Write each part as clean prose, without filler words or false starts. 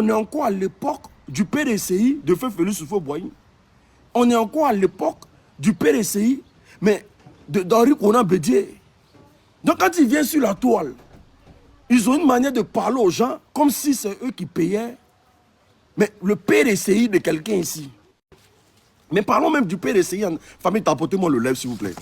on est encore à l'époque du PDCI de Feu Félix Houphouët-Boigny. On est encore à l'époque du PDCI, mais d'Henri Konan Bédié. Donc quand ils viennent sur la toile, ils ont une manière de parler aux gens comme si c'est eux qui payaient. Mais le PDCI de quelqu'un ici. Mais parlons même du PDCI. Famille, tapotez-moi le lèvre, s'il vous plaît.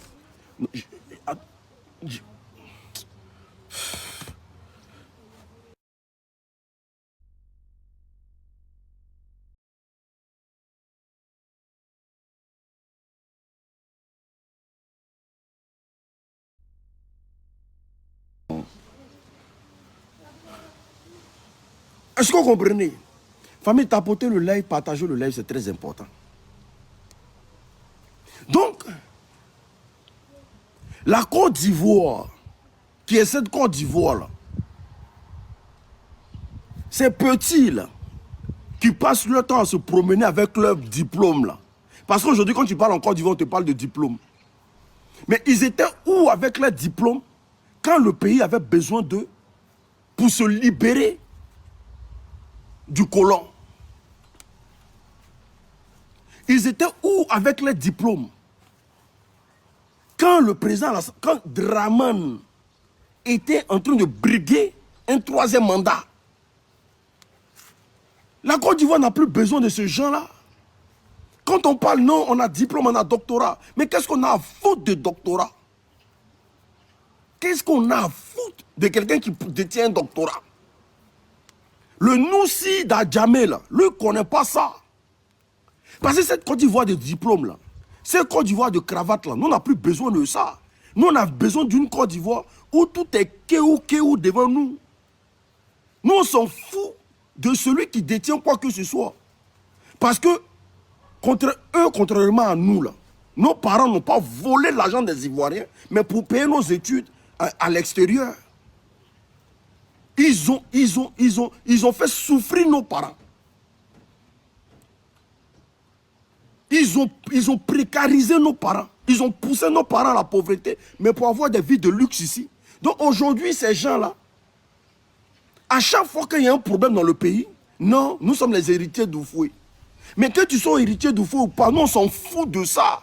Est-ce que vous comprenez? Famille, tapoter le live, partager le live, c'est très important. Donc, la Côte d'Ivoire, qui est cette Côte d'Ivoire-là, ces petits-là, qui passent leur temps à se promener avec leur diplôme-là. Parce qu'aujourd'hui, quand tu parles en Côte d'Ivoire, on te parle de diplôme. Mais ils étaient où avec leur diplôme quand le pays avait besoin d'eux pour se libérer du colon? Ils étaient où avec les diplômes? Quand le président, quand Dramane était en train de briguer un troisième mandat, la Côte d'Ivoire n'a plus besoin de ce gens-là. Quand on parle, non, on a diplôme, on a doctorat. Mais qu'est-ce qu'on a à foutre de doctorat? Qu'est-ce qu'on a à foutre de quelqu'un qui détient un doctorat? Le Noussi d'Adjamé, là, lui, ne connaît pas ça. Parce que cette Côte d'Ivoire de diplôme, là, cette Côte d'Ivoire de cravate, là, nous, on n'a plus besoin de ça. Nous, on a besoin d'une Côte d'Ivoire où tout est kéou devant nous. Nous, on s'en fout de celui qui détient quoi que ce soit. Parce que, contre eux, contrairement à nous, là, nos parents n'ont pas volé l'argent des Ivoiriens, mais pour payer nos études à l'extérieur. Ils ont fait souffrir nos parents. Ils ont précarisé nos parents. Ils ont poussé nos parents à la pauvreté, mais pour avoir des vies de luxe ici. Donc aujourd'hui, ces gens-là, à chaque fois qu'il y a un problème dans le pays, non, nous sommes les héritiers d'Oufoué. Mais que tu sois héritier d'Oufoué ou pas, nous on s'en fout de ça.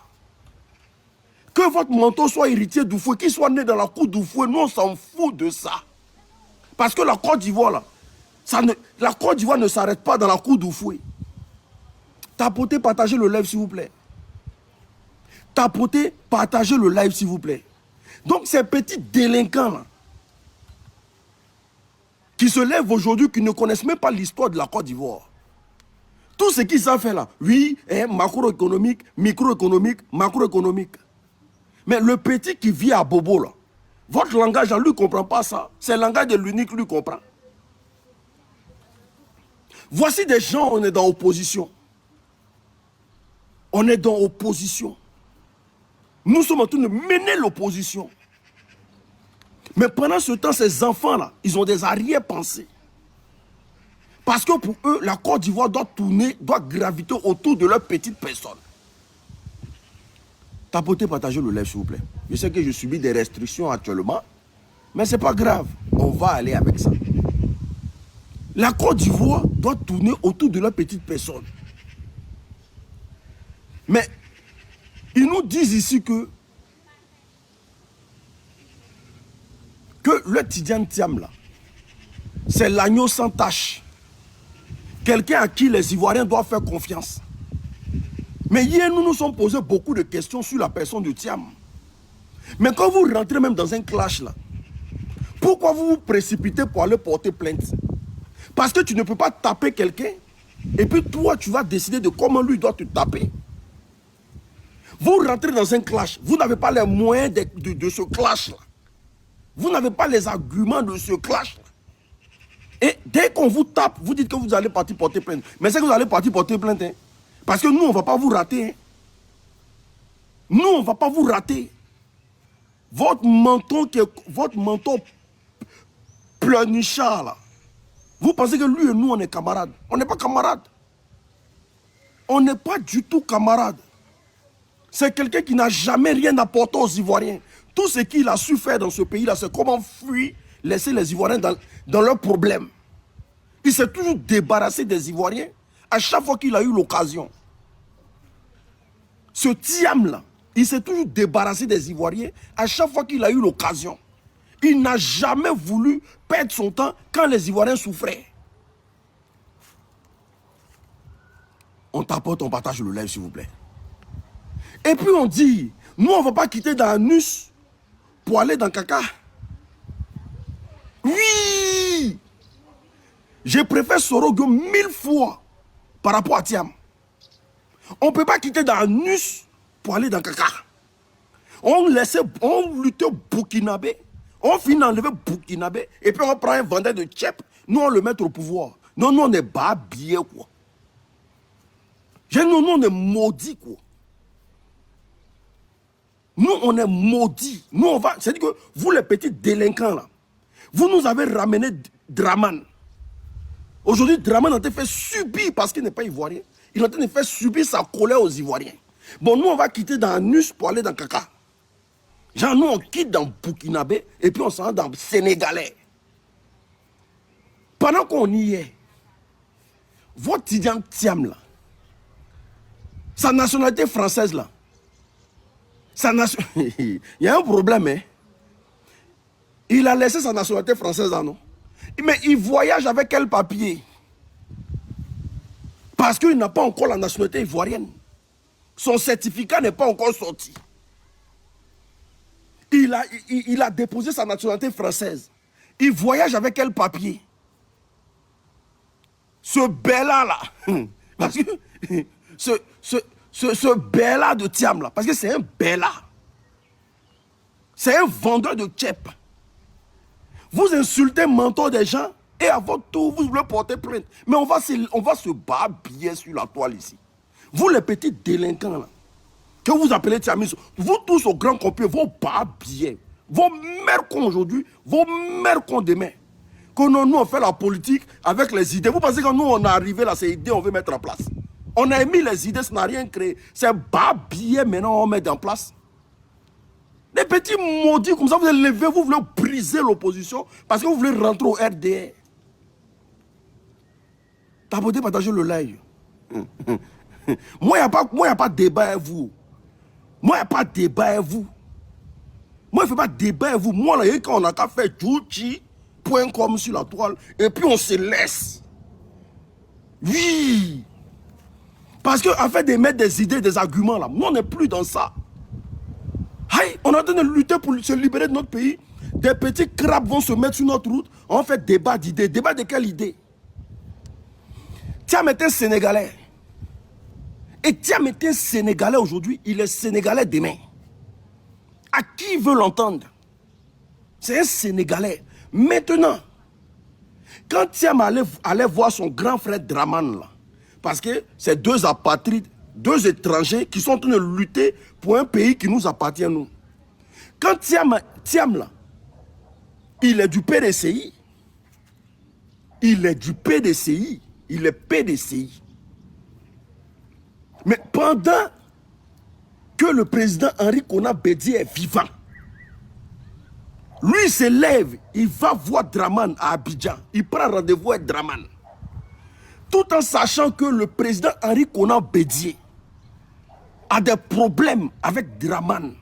Que votre mentor soit héritier d'Oufoué, qu'il soit né dans la cour d'Oufoué, nous on s'en fout de ça. Parce que la Côte d'Ivoire, là, la Côte d'Ivoire ne s'arrête pas dans la cour d'Oufoué. Tapotez, partagez le live s'il vous plaît. Tapotez, partagez le live s'il vous plaît. Donc ces petits délinquants-là, qui se lèvent aujourd'hui, qui ne connaissent même pas l'histoire de la Côte d'Ivoire. Tout ce qu'ils savent faire là, oui, macroéconomique, microéconomique, macroéconomique. Mais le petit qui vit à Bobo là, votre langage, lui ne comprend pas ça. C'est le langage de l'unique, lui comprend. Voici des gens, on est dans l'opposition. On est dans l'opposition. Nous sommes en train de mener l'opposition. Mais pendant ce temps, ces enfants-là, ils ont des arrière-pensées. Parce que pour eux, la Côte d'Ivoire doit tourner, doit graviter autour de leur petite personne. Tapotez, partagez le live, s'il vous plaît. Je sais que je subis des restrictions actuellement, mais ce n'est pas grave. On va aller avec ça. La Côte d'Ivoire doit tourner autour de leur petite personne. Mais ils nous disent ici que le Tidiane Thiam, là, c'est l'agneau sans tache. Quelqu'un à qui les Ivoiriens doivent faire confiance. Mais hier, nous nous sommes posé beaucoup de questions sur la personne de Thiam. Mais quand vous rentrez même dans un clash, là, pourquoi vous vous précipitez pour aller porter plainte? Parce que tu ne peux pas taper quelqu'un et puis toi, tu vas décider de comment lui doit te taper. Vous rentrez dans un clash, vous n'avez pas les moyens de ce clash-là. Vous n'avez pas les arguments de ce clash-là. Et dès qu'on vous tape, vous dites que vous allez partir porter plainte. Mais c'est que vous allez partir porter plainte. Hein. Parce que nous, on ne va pas vous rater. Hein. Nous, on ne va pas vous rater. Votre menton pleurnichard, là. Vous pensez que lui et nous, on est camarades. On n'est pas camarades. On n'est pas du tout camarades. C'est quelqu'un qui n'a jamais rien apporté aux Ivoiriens. Tout ce qu'il a su faire dans ce pays-là, c'est comment fuir, laisser les Ivoiriens dans leurs problèmes. Il s'est toujours débarrassé des Ivoiriens à chaque fois qu'il a eu l'occasion. Ce Thiam-là, il s'est toujours débarrassé des Ivoiriens à chaque fois qu'il a eu l'occasion. Il n'a jamais voulu perdre son temps quand les Ivoiriens souffraient. On tapote, on partage le live, s'il vous plaît. Et puis on dit, nous, on ne va pas quitter Danus pour aller dans Caca. Oui! Je préfère Sorogo 1000 fois par rapport à Thiam. On ne peut pas quitter Danus pour aller dans Caca. On luttait Burkinabé, on finit d'enlever Burkinabé, et puis on prend un vendeur de tchèp, nous on le met au pouvoir. Non, nous on est babillés, quoi. Nous on est maudits, quoi. Nous on est maudits. Nous on va, c'est-à-dire que vous les petits délinquants là, vous nous avez ramené Draman. Aujourd'hui, Draman a été fait subir parce qu'il n'est pas ivoirien. Il est en train de faire subir sa colère aux Ivoiriens. Bon, nous on va quitter dans Nus pour aller dans Caca. Genre, nous, on quitte dans Burkinabé et puis on s'en va dans le Sénégalais. Pendant qu'on y est, votre Tidiane Thiam, là, sa nationalité française, là, il y a un problème, hein. Il a laissé sa nationalité française, là, non? Mais il voyage avec quel papier? Parce qu'il n'a pas encore la nationalité ivoirienne. Son certificat n'est pas encore sorti. Il a déposé sa nationalité française. Il voyage avec quel papier? Ce Bella là, parce que ce Bella de Thiam là, parce que c'est un Bella. C'est un vendeur de tchèp. Vous insultez le mentor des gens et à votre tour, vous voulez porter plainte. Mais on va se babiller sur la toile ici. Vous les petits délinquants là, que vous appelez Thiamis, vous tous au grand complet, vos babillés, vos mères cons aujourd'hui, vos mères cons demain. Que nous on fait la politique avec les idées. Vous pensez que nous on est arrivé là, ces idées on veut mettre en place. On a mis les idées, ça n'a rien créé. C'est babillé maintenant on met en place. Des petits maudits comme ça, vous allez lever, vous voulez briser l'opposition parce que vous voulez rentrer au RDR. Tapotez, partagez le live. Moi, il n'y a pas de débat avec vous. Moi, il n'y a pas de débat avec vous. Moi, il ne fais pas de débat avec vous. Moi, là, quand on a qu'à faire juchi.com sur la toile, et puis on se laisse. Oui. Parce qu'en fait, de mettre des idées, des arguments, là, nous, on n'est plus dans ça. Hey, on est en train de lutter pour se libérer de notre pays. Des petits crabes vont se mettre sur notre route. On fait débat d'idées. Débat de quelle idée? Thiam est un Sénégalais. Et Thiam est un Sénégalais aujourd'hui. Il est Sénégalais demain. À qui veut l'entendre? C'est un Sénégalais. Maintenant, quand Thiam allait voir son grand frère Draman, là, parce que c'est deux apatrides, deux étrangers qui sont en train de lutter pour un pays qui nous appartient, nous. Quand Thiam là, il est du PDCI. Il est du PDCI. Il est PDCI. Mais pendant que le président Henri Konan Bédié est vivant, lui il se lève, il va voir Draman à Abidjan. Il prend rendez-vous avec Draman. Tout en sachant que le président Henri Konan Bédié a des problèmes avec Draman.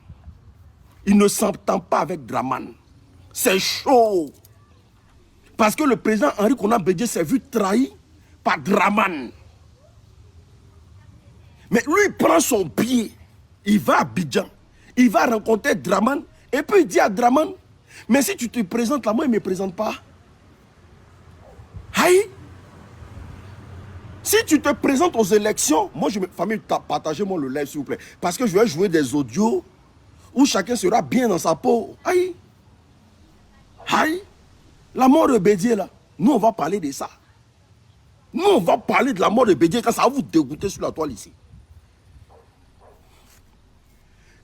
Il ne s'entend pas avec Draman. C'est chaud. Parce que le président Henri Konan Bédié s'est vu trahi par Draman. Mais lui, il prend son pied. Il va à Abidjan. Il va rencontrer Draman. Et puis il dit à Draman, mais si tu te présentes là, moi, il ne me présente pas. Aïe. Si tu te présentes aux élections, moi, famille, partagez-moi le live, s'il vous plaît. Parce que je vais jouer des audios où chacun sera bien dans sa peau. Aïe. Aïe. La mort de Bédié, là, nous, on va parler de ça. Nous, on va parler de la mort de Bédié quand ça va vous dégoûter sur la toile ici.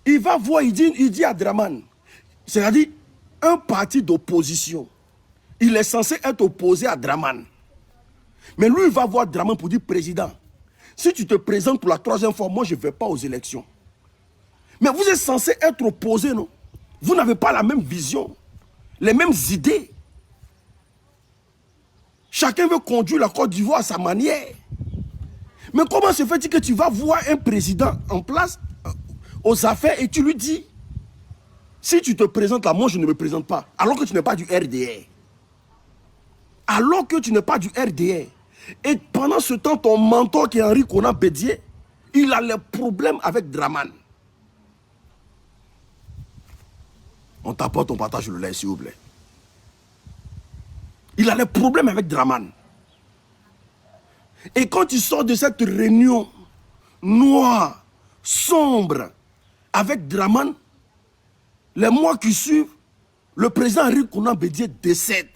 Il va voir, il dit à Draman, c'est-à-dire un parti d'opposition, il est censé être opposé à Draman. Mais lui, il va voir Draman pour dire, président, si tu te présentes pour la troisième fois, moi, je ne vais pas aux élections. Mais vous êtes censé être opposé, non? Vous n'avez pas la même vision, les mêmes idées. Chacun veut conduire la Côte d'Ivoire à sa manière. Mais comment se fait-il que tu vas voir un président en place aux affaires et tu lui dis, si tu te présentes là, moi je ne me présente pas, alors que tu n'es pas du RDR. Alors que tu n'es pas du RDR. Et pendant ce temps, ton mentor qui est Henri Konan Bédié, il a les problèmes avec Draman. On t'apporte, on partage le lait, s'il vous plaît. Il a les problèmes avec Draman. Et quand tu sors de cette réunion noire, sombre, avec Draman, les mois qui suivent, le président Henri Konan Bédié décède.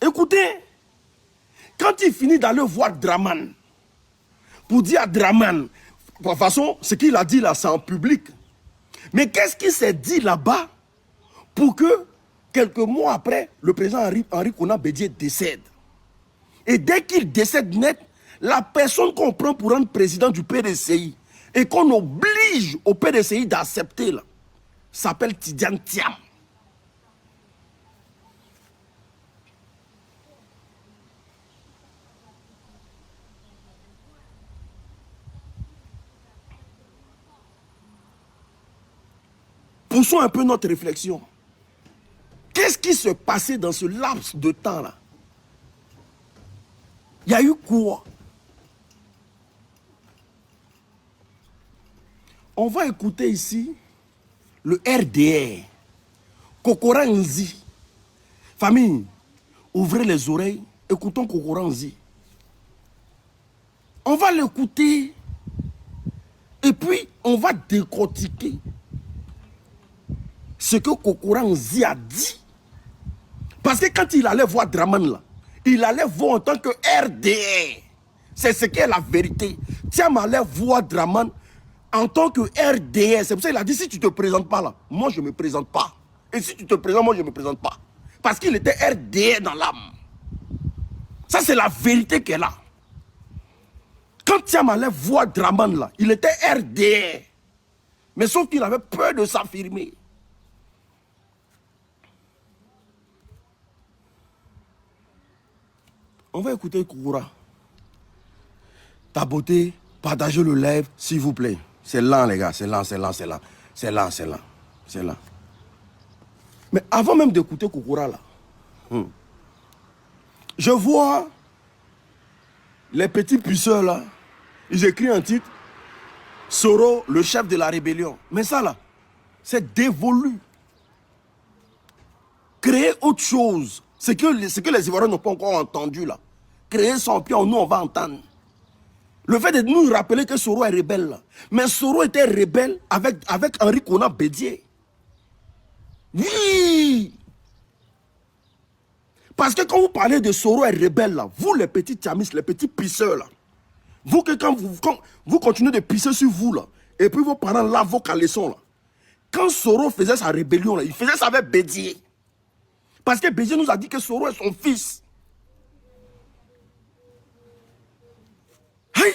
Écoutez, quand il finit d'aller voir Draman, pour dire à Draman, de toute façon, ce qu'il a dit là, c'est en public. Mais qu'est-ce qu'il s'est dit là-bas pour que, quelques mois après, le président Henri Konan Bédié décède? Et dès qu'il décède net, la personne qu'on prend pour rendre président du PDCI et qu'on oblige au PDCI d'accepter, s'appelle Tidiane Thiam. Poussons un peu notre réflexion. Qu'est-ce qui se passait dans ce laps de temps-là? Il y a eu quoi? On va écouter ici le RDR. Kokora Nzi. Famille, ouvrez les oreilles, écoutons Kokora Nzi. On va l'écouter et puis on va décortiquer ce que Kokora Nzi a dit. Parce que quand il allait voir Draman là, il allait voir en tant que RDR. C'est ce qui est la vérité. Thiam allait voir Draman en tant que RDR. C'est pour ça qu'il a dit, si tu ne te présentes pas là, moi je ne me présente pas. Et si tu te présentes, moi je ne me présente pas. Parce qu'il était RDR dans l'âme. Ça c'est la vérité qu'elle a. Quand Thiam allait voir Draman là, il était RDR. Mais sauf qu'il avait peur de s'affirmer. On va écouter Kokora. Ta beauté, partagez le live, s'il vous plaît. C'est lent, les gars, c'est lent, c'est lent, c'est lent. C'est lent, c'est lent, c'est lent. Mais avant même d'écouter Kokora, là, je vois les petits puceurs, là, ils écrivent un titre, Soro, le chef de la rébellion. Mais ça, là, c'est dévolu. Créer autre chose. Ce que les Ivoiriens n'ont pas encore entendu là. Créer son pion, nous on va entendre. Le fait de nous rappeler que Soro est rebelle là. Mais Soro était rebelle avec Henri Konan Bédié. Oui. Parce que quand vous parlez de Soro est rebelle là, vous les petits tiamistes, les petits pisseurs là, vous que quand vous continuez de pisser sur vous là, et puis vos parents lavent vos caleçons là. Quand Soro faisait sa rébellion là, il faisait ça avec Bédié. Parce que Bédié nous a dit que Soro est son fils. Hey!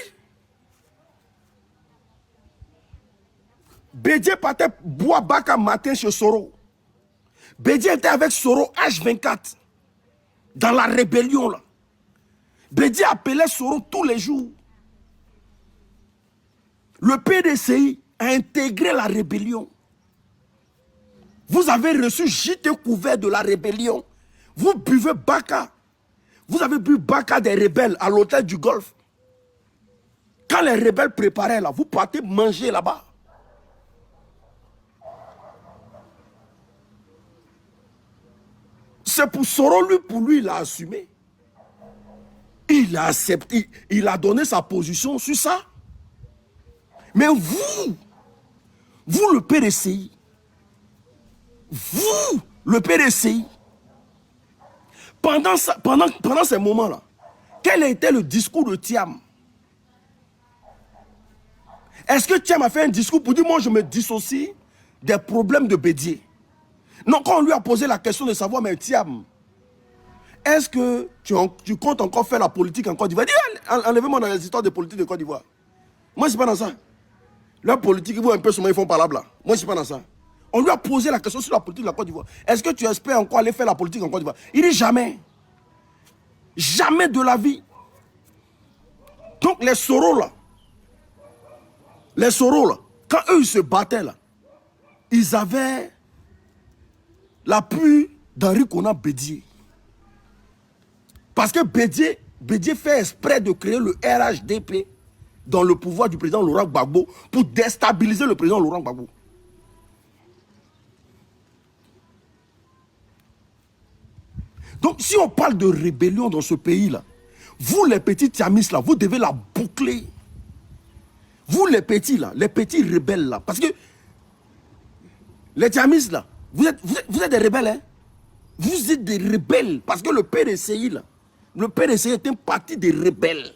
Bédié partait boire baka matin chez Soro. Bédié était avec Soro H24. Dans la rébellion là. Bédié appelait Soro tous les jours. Le PDCI a intégré la rébellion. Vous avez reçu gîte couvert de la rébellion. Vous buvez baka. Vous avez bu baka des rebelles à l'hôtel du Golfe. Quand les rebelles préparaient là, vous partez manger là-bas. C'est pour Soro, pour lui, il a assumé. Il a accepté, il a donné sa position sur ça. Mais vous le PDCI, vous, le PDCI, pendant ces moments-là, quel était le discours de Thiam? Est-ce que Thiam a fait un discours pour dire, moi je me dissocie des problèmes de Bédié? Non, quand on lui a posé la question de savoir, mais Thiam, est-ce que tu comptes encore faire la politique en Côte d'Ivoire? Enlevez-moi dans les histoires de politique de Côte d'Ivoire. Moi, je ne suis pas dans ça. Leur politique, ils vont un peu sur moi, ils font par là. Moi, je ne suis pas dans ça. On lui a posé la question sur la politique de la Côte d'Ivoire. Est-ce que tu espères encore aller faire la politique en Côte d'Ivoire? Il dit jamais. Jamais de la vie. Donc les Soro là, quand eux ils se battaient là, ils avaient l'appui d'Henri Konan Bédié. Parce que Bédié fait exprès de créer le RHDP dans le pouvoir du président Laurent Gbagbo pour déstabiliser le président Laurent Gbagbo. Donc si on parle de rébellion dans ce pays-là, vous les petits tiamistes là, vous devez la boucler. Vous les petits là, les petits rebelles là, parce que les tiamistes là, vous êtes des rebelles, hein? Vous êtes des rebelles, parce que le PDCI là, le PDCI est un parti des rebelles.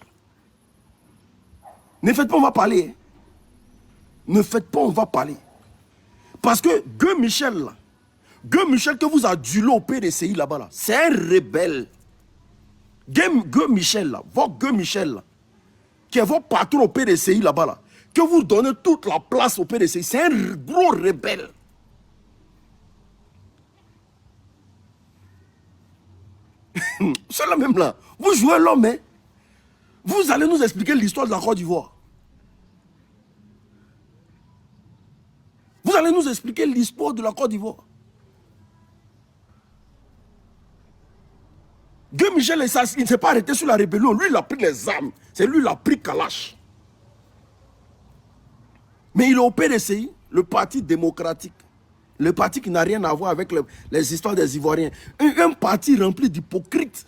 Ne faites pas, on va parler. Hein? Ne faites pas, on va parler. Parce que Gueux Michel là, Gueux Michel que vous adulez au PDCI là-bas là, c'est un rebelle. Gueux Michel là, votre Gueux Michel là, qui est votre patron au PDCI là-bas là, que vous donnez toute la place au PDCI, c'est un gros rebelle. Cela même là, vous jouez l'homme, hein? Vous allez nous expliquer l'histoire de la Côte d'Ivoire. Vous allez nous expliquer l'histoire de la Côte d'Ivoire. Gueux Michel, il ne s'est pas arrêté sur la rébellion. Lui, il a pris les armes. C'est lui, il a pris Kalash. Mais il est au PDCI, le parti démocratique. Le parti qui n'a rien à voir avec les histoires des Ivoiriens. Un parti rempli d'hypocrites.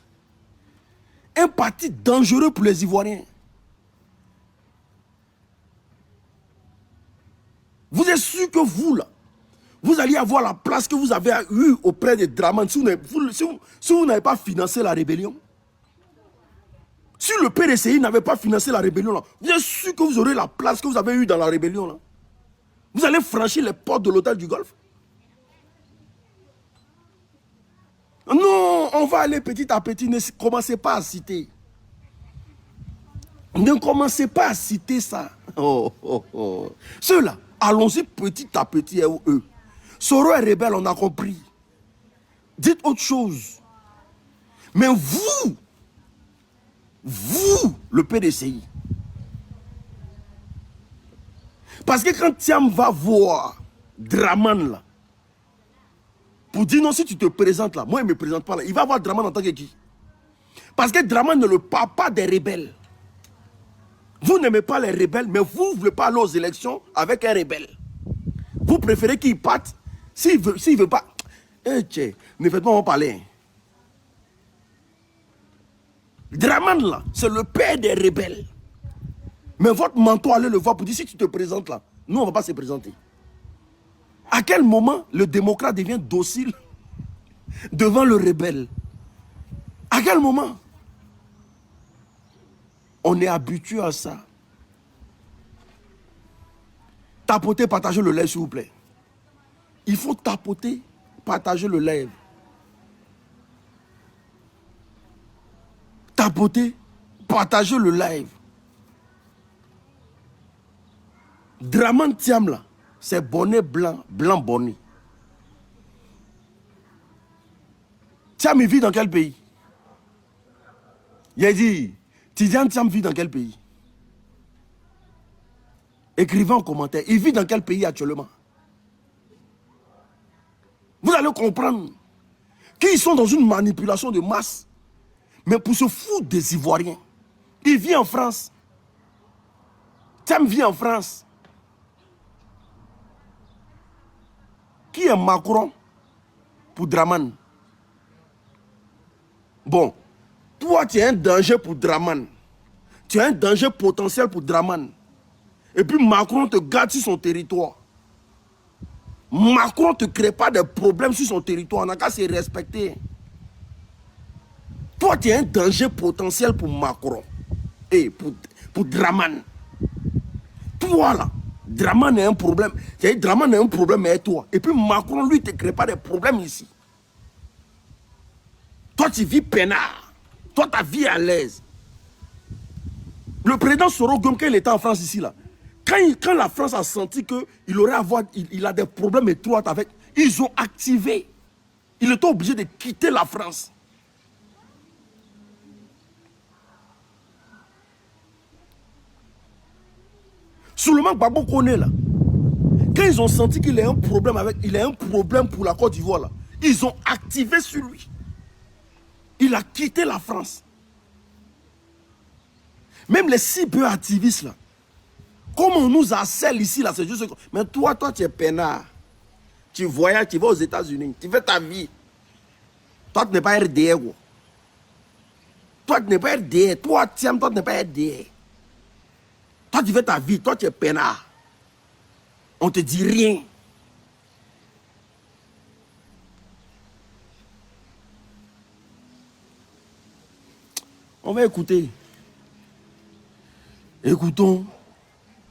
Un parti dangereux pour les Ivoiriens. Vous êtes sûr que vous, là, vous allez avoir la place que vous avez eue auprès de Draman si vous n'avez pas financé la rébellion? Si le PDCI n'avait pas financé la rébellion, là, vous êtes sûr que vous aurez la place que vous avez eue dans la rébellion? Là? Vous allez franchir les portes de l'hôtel du Golfe? Non, on va aller petit à petit. Ne commencez pas à citer. Ne commencez pas à citer ça. Oh, oh, oh. Ceux-là, allons-y petit à petit, eux. Soro est rebelle, on a compris. Dites autre chose. Mais vous, le PDCI. Parce que quand Thiam va voir Draman là, pour dire non, si tu te présentes là, moi il ne me présente pas là, il va voir Draman en tant que qui? Parce que Draman ne le parle pas des rebelles. Vous n'aimez pas les rebelles, mais vous ne voulez pas aller aux élections avec un rebelle. Vous préférez qu'il parte. S'il ne veut pas. Ne faites pas en parler. Draman là, c'est le père des rebelles. Mais votre mentor allait le voir pour dire si tu te présentes là, nous on ne va pas se présenter. À quel moment le démocrate devient docile devant le rebelle? À quel moment? On est habitué à ça. Tapoter, partager le lait, s'il vous plaît. Il faut tapoter, partager le lait. Tapoter, partager le live. Draman Thiam là, c'est bonnet blanc, blanc bonnet. Thiam, il vit dans quel pays? Il a dit, Tidiane Thiam vit dans quel pays? Écrivez en commentaire, il vit dans quel pays actuellement? Vous allez comprendre qu'ils sont dans une manipulation de masse. Mais pour se foutre des Ivoiriens, il vit en France. Thiam vit en France. Qui est Macron pour Draman? Bon, toi tu es un danger pour Draman. Tu es un danger potentiel pour Draman. Et puis Macron te garde sur son territoire. Macron ne te crée pas de problèmes sur son territoire. On n'a qu'à se respecter. Toi, tu es un danger potentiel pour Macron. Et pour Draman. Toi, là, Draman est un problème. Draman est un problème avec toi. Et puis Macron, lui, ne te crée pas de problèmes ici. Toi, tu vis peinard. Toi, ta vie est à l'aise. Le président Soro Gom, quand il était en France ici, là, Quand la France a senti qu'il a des problèmes étroits avec, ils ont activé. Il était obligé de quitter la France. Seulement Gbagbo connaît là. Quand ils ont senti qu'il a un problème pour la Côte d'Ivoire là, ils ont activé sur lui. Il a quitté la France. Même les cyber-activistes là, comme on nous harcèle ici là, c'est juste que... Mais toi tu es peinard. Tu voyages, tu vas aux États-Unis, tu fais ta vie. Toi tu n'es pas RDR. Quoi. Toi tu n'es pas RDR. Toi tu n'es pas RDR. Toi tu fais ta vie, toi tu es peinard. On te dit rien. On va écouter. Écoutons.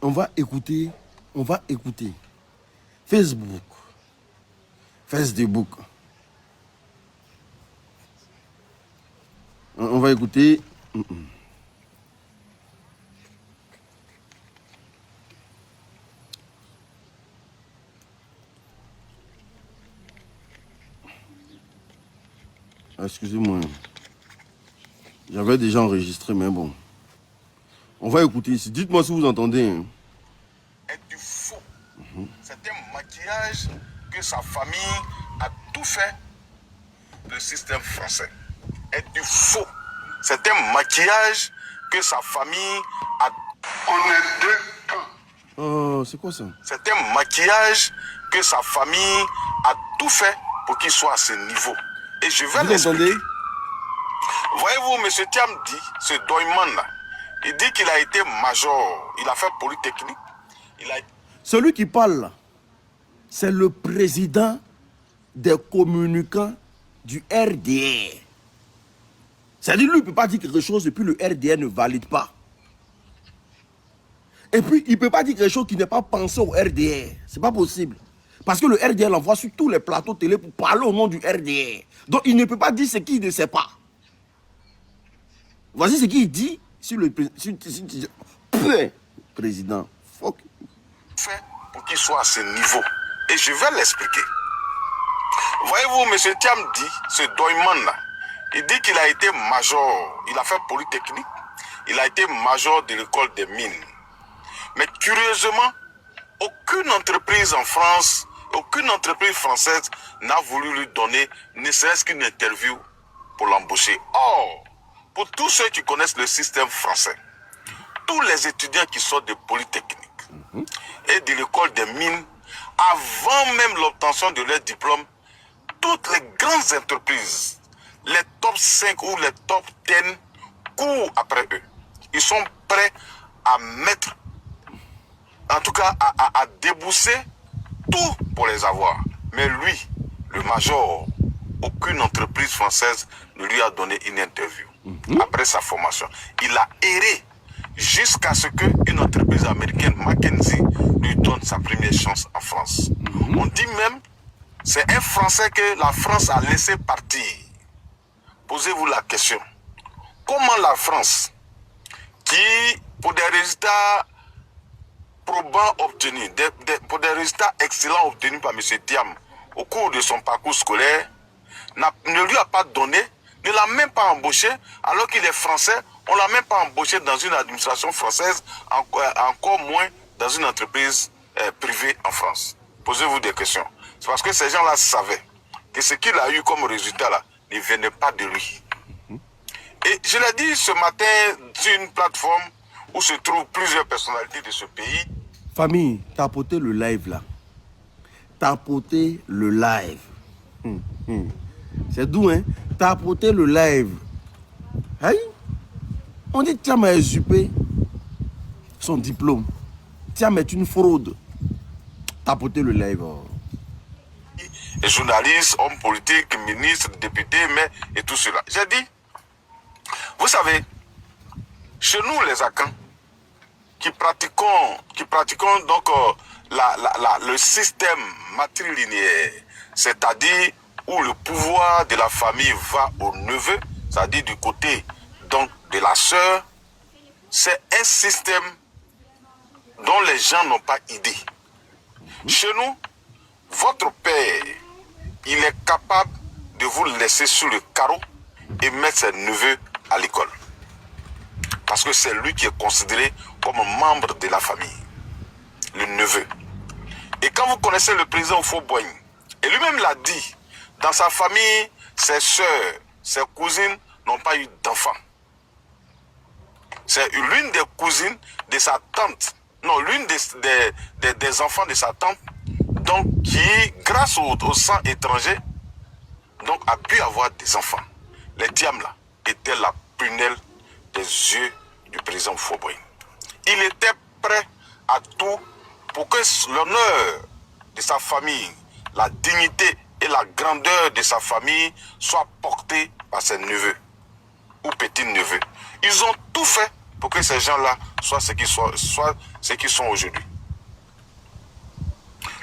On va écouter. On va écouter. Facebook. On va écouter. Excusez-moi. J'avais déjà enregistré, mais bon. On va écouter ici. Dites-moi si vous entendez. Hein. Est du faux. C'est un maquillage que sa famille a tout fait. Le système français est du faux. C'est un maquillage que sa famille a... On est deux camps. Oh, c'est quoi ça? C'est un maquillage que sa famille a tout fait pour qu'il soit à ce niveau. Et je vais l'expliquer. Voyez-vous, M. Thiam dit, ce Doyman là, il dit qu'il a été major, il a fait Polytechnique. Celui qui parle là, c'est le président des communicants du RDR. C'est-à-dire, lui, il ne peut pas dire quelque chose et puis le RDR ne valide pas. Et puis, il ne peut pas dire quelque chose qui n'est pas pensé au RDR. Ce n'est pas possible. Parce que le RDR l'envoie sur tous les plateaux télé pour parler au nom du RDR. Donc, il ne peut pas dire ce qu'il ne sait pas. Voici ce qu'il dit sur le président. Fuck. Fait pour qu'il soit à ce niveau. Et je vais l'expliquer. Voyez-vous, M. Thiam dit, ce Doyman là, il dit qu'il a été major, il a fait Polytechnique, il a été major de l'école des mines. Mais curieusement, aucune entreprise en France, aucune entreprise française n'a voulu lui donner ne serait-ce qu'une interview pour l'embaucher. Or, pour tous ceux qui connaissent le système français, tous les étudiants qui sortent de Polytechnique et de l'école des mines, avant même l'obtention de leur diplôme, toutes les grandes entreprises, les top 5 ou les top 10 courent après eux. Ils sont prêts à mettre, en tout cas à débourser tout pour les avoir. Mais lui, le major, aucune entreprise française ne lui a donné une interview après sa formation. Il a erré jusqu'à ce qu'une entreprise américaine, McKinsey, lui donne sa première chance en France. On dit même, c'est un Français que la France a laissé partir. Posez-vous la question. Comment la France, qui, pour des résultats probants obtenus, pour des résultats excellents obtenus par M. Thiam au cours de son parcours scolaire, ne lui a pas donné, ne l'a même pas embauché, alors qu'il est français, on ne l'a même pas embauché dans une administration française, encore moins dans une entreprise privée en France. Posez-vous des questions. C'est parce que ces gens-là savaient que ce qu'il a eu comme résultat là ne venait pas de lui. Et je l'ai dit ce matin sur une plateforme où se trouvent plusieurs personnalités de ce pays. Famille, tapotez le live là. Tapotez le live. C'est doux, hein? Tapotez le live. Hein? On dit Thiam a usurpé son diplôme. Thiam est une fraude. Tapotez le live. Oh. Les journalistes, hommes politiques, ministres, députés, maires et tout cela. J'ai dit, vous savez, chez nous les Akans, qui pratiquons donc le système matrilinéaire, c'est-à-dire où le pouvoir de la famille va au neveu, c'est-à-dire du côté donc de la sœur, c'est un système dont les gens n'ont pas idée. Chez nous, votre père, il est capable de vous laisser sur le carreau et mettre ses neveux à l'école. Parce que c'est lui qui est considéré comme un membre de la famille. Le neveu. Et quand vous connaissez le président Houphouët-Boigny, et lui-même l'a dit, dans sa famille, ses soeurs, ses cousines n'ont pas eu d'enfants. C'est l'une des cousines de sa tante, non, l'une des enfants de sa tante, donc qui, grâce au sang étranger, donc a pu avoir des enfants. Les Thiam là étaient la prunelle des yeux du président Houphouët-Boigny. Il était prêt à tout pour que l'honneur de sa famille, la dignité et la grandeur de sa famille soient portés par ses neveux ou petits-neveux. Ils ont tout fait pour que ces gens-là soient ce qu'ils sont aujourd'hui.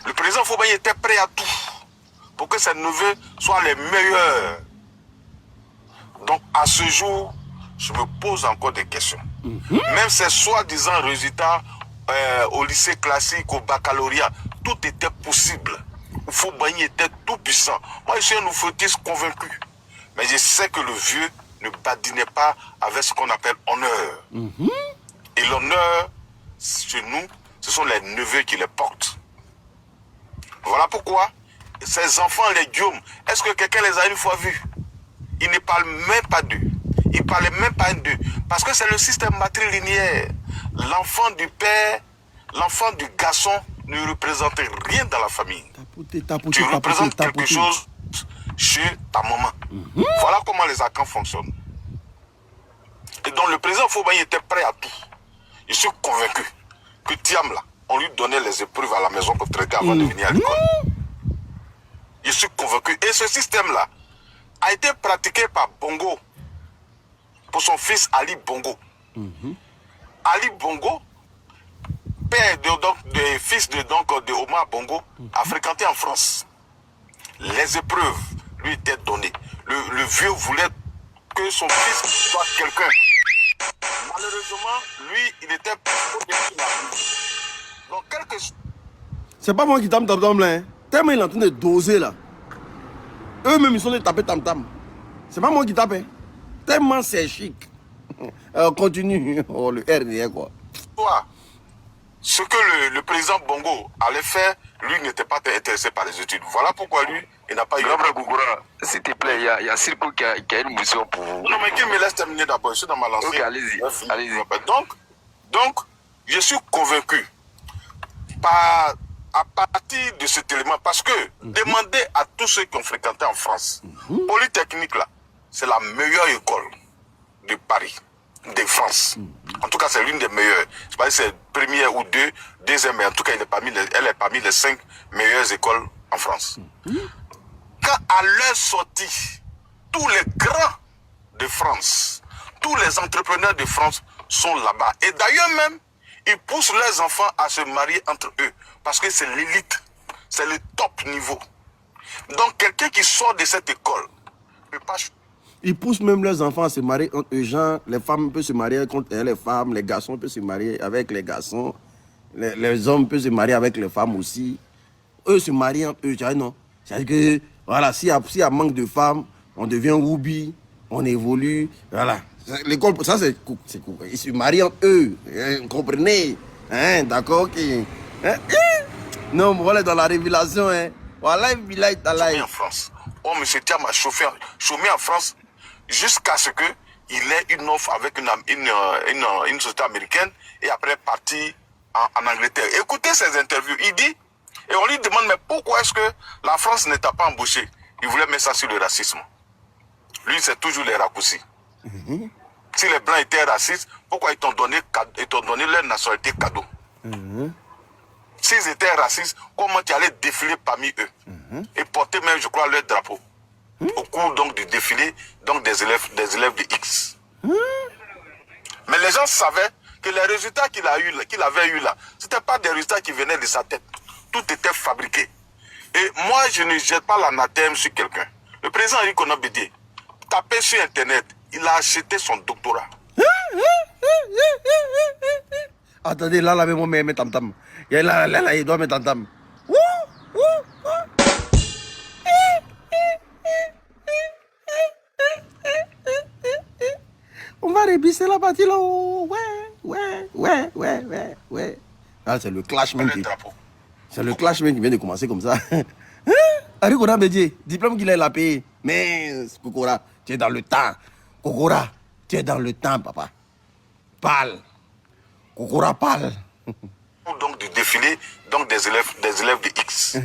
Le président Houphouët-Boigny était prêt à tout pour que ses neveux soient les meilleurs. Donc à ce jour, je me pose encore des questions. Même ces soi-disant résultats au lycée classique, au baccalauréat, tout était possible. Houphouët-Boigny était tout puissant. Moi, je suis un oufotiste convaincu. Mais je sais que le vieux ne badinait pas avec ce qu'on appelle honneur. Et l'honneur, chez nous, ce sont les neveux qui les portent. Voilà pourquoi ces enfants, les Guillaume, est-ce que quelqu'un les a une fois vus? Ils ne parlent même pas d'eux. Ils ne parlaient même pas d'eux. Parce que c'est le système matrilinéaire. L'enfant du père, l'enfant du garçon ne représente rien dans la famille. Tu représentes quelque chose chez ta maman. Voilà comment les acans fonctionnent. Et donc le président Houphouët-Boigny était prêt à tout. Je suis convaincu que Thiam là, on lui donnait les épreuves à la maison pour traiter avant de venir à l'école. Je suis convaincu. Et ce système-là a été pratiqué par Bongo pour son fils Ali Bongo. Ali Bongo, père fils de Omar Bongo, a fréquenté en France. Les épreuves lui étaient données. Le vieux voulait que son fils soit quelqu'un. Malheureusement, lui, il était au-dessus de la vie. Donc, c'est pas moi qui tape tam-tam là. Hein. Tellement il est en train de doser là. Eux-mêmes, ils sont de taper tam-tam. C'est pas moi qui tape. Hein. Tellement c'est chic. Continue. Oh, le RDA quoi. Ce que le président Bongo allait faire, lui n'était pas intéressé par les études. Voilà pourquoi lui, il n'a pas eu... Grand Gougoura, s'il te plaît, il y a Sirko qui a une mission pour vous. Non, mais qui me laisse terminer d'abord, je suis dans ma lancée. Ok, allez-y. Allez-y. Donc, je suis convaincu, à partir de cet élément, parce que demandez à tous ceux qui ont fréquenté en France, Polytechnique là, c'est la meilleure école de Paris, de France. En tout cas, c'est l'une des meilleures. Je ne sais pas si c'est première ou deuxième, mais en tout cas, elle est parmi les 5 meilleures écoles en France. Quand à leur sortie, tous les grands de France, tous les entrepreneurs de France sont là-bas. Et d'ailleurs même, ils poussent leurs enfants à se marier entre eux. Parce que c'est l'élite, c'est le top niveau. Donc quelqu'un qui sort de cette école ne peut pas... Ils poussent même leurs enfants à se marier entre eux. Genre, les femmes peuvent se marier contre les femmes, les garçons peuvent se marier avec les garçons, les hommes peuvent se marier avec les femmes aussi. Eux se marient entre eux, non. C'est-à-dire que, voilà, s'il y a manque de femmes, on devient Woubi, on évolue, voilà. L'école, ça c'est cool. Ils se marient entre eux, hein, vous comprenez, hein, d'accord, ok. Hein? Non, voilà dans la révélation, hein. Voilà, il a été là. En France. Oh, M. Thiam a chômé en France jusqu'à ce qu'il ait une offre avec une société américaine et après parti en Angleterre. Écoutez ces interviews, il dit, et on lui demande, mais pourquoi est-ce que la France ne t'a pas embauché? Il voulait mettre ça sur le racisme. Lui, c'est toujours les raccourcis. Si les Blancs étaient racistes, pourquoi ils t'ont donné leur nationalité cadeau? S'ils étaient racistes, comment tu allais défiler parmi eux et porter même, je crois, leur drapeau au cours donc du défilé donc des élèves de X. Mais les gens savaient que les résultats qu'il avait eu là, ce n'étaient pas des résultats qui venaient de sa tête. Tout était fabriqué. Et moi, je ne jette pas l'anathème sur quelqu'un. Le président Henri Konan Bédié, tapé sur Internet, il a acheté son doctorat. Attendez, là, moi, mes tam-tam. Là, il doit mettre tam-tam. On va rébisser la partie là. Ouais. Ah, c'est le clashman qui... C'est le clashman qui vient de commencer comme ça. Arikora Bédié, diplôme qu'il a, il a payé. Mais, Kokora, tu es dans le temps. Kokora, tu es dans le temps, papa. Parle. Kokora, parle. Donc du défilé donc des élèves de X.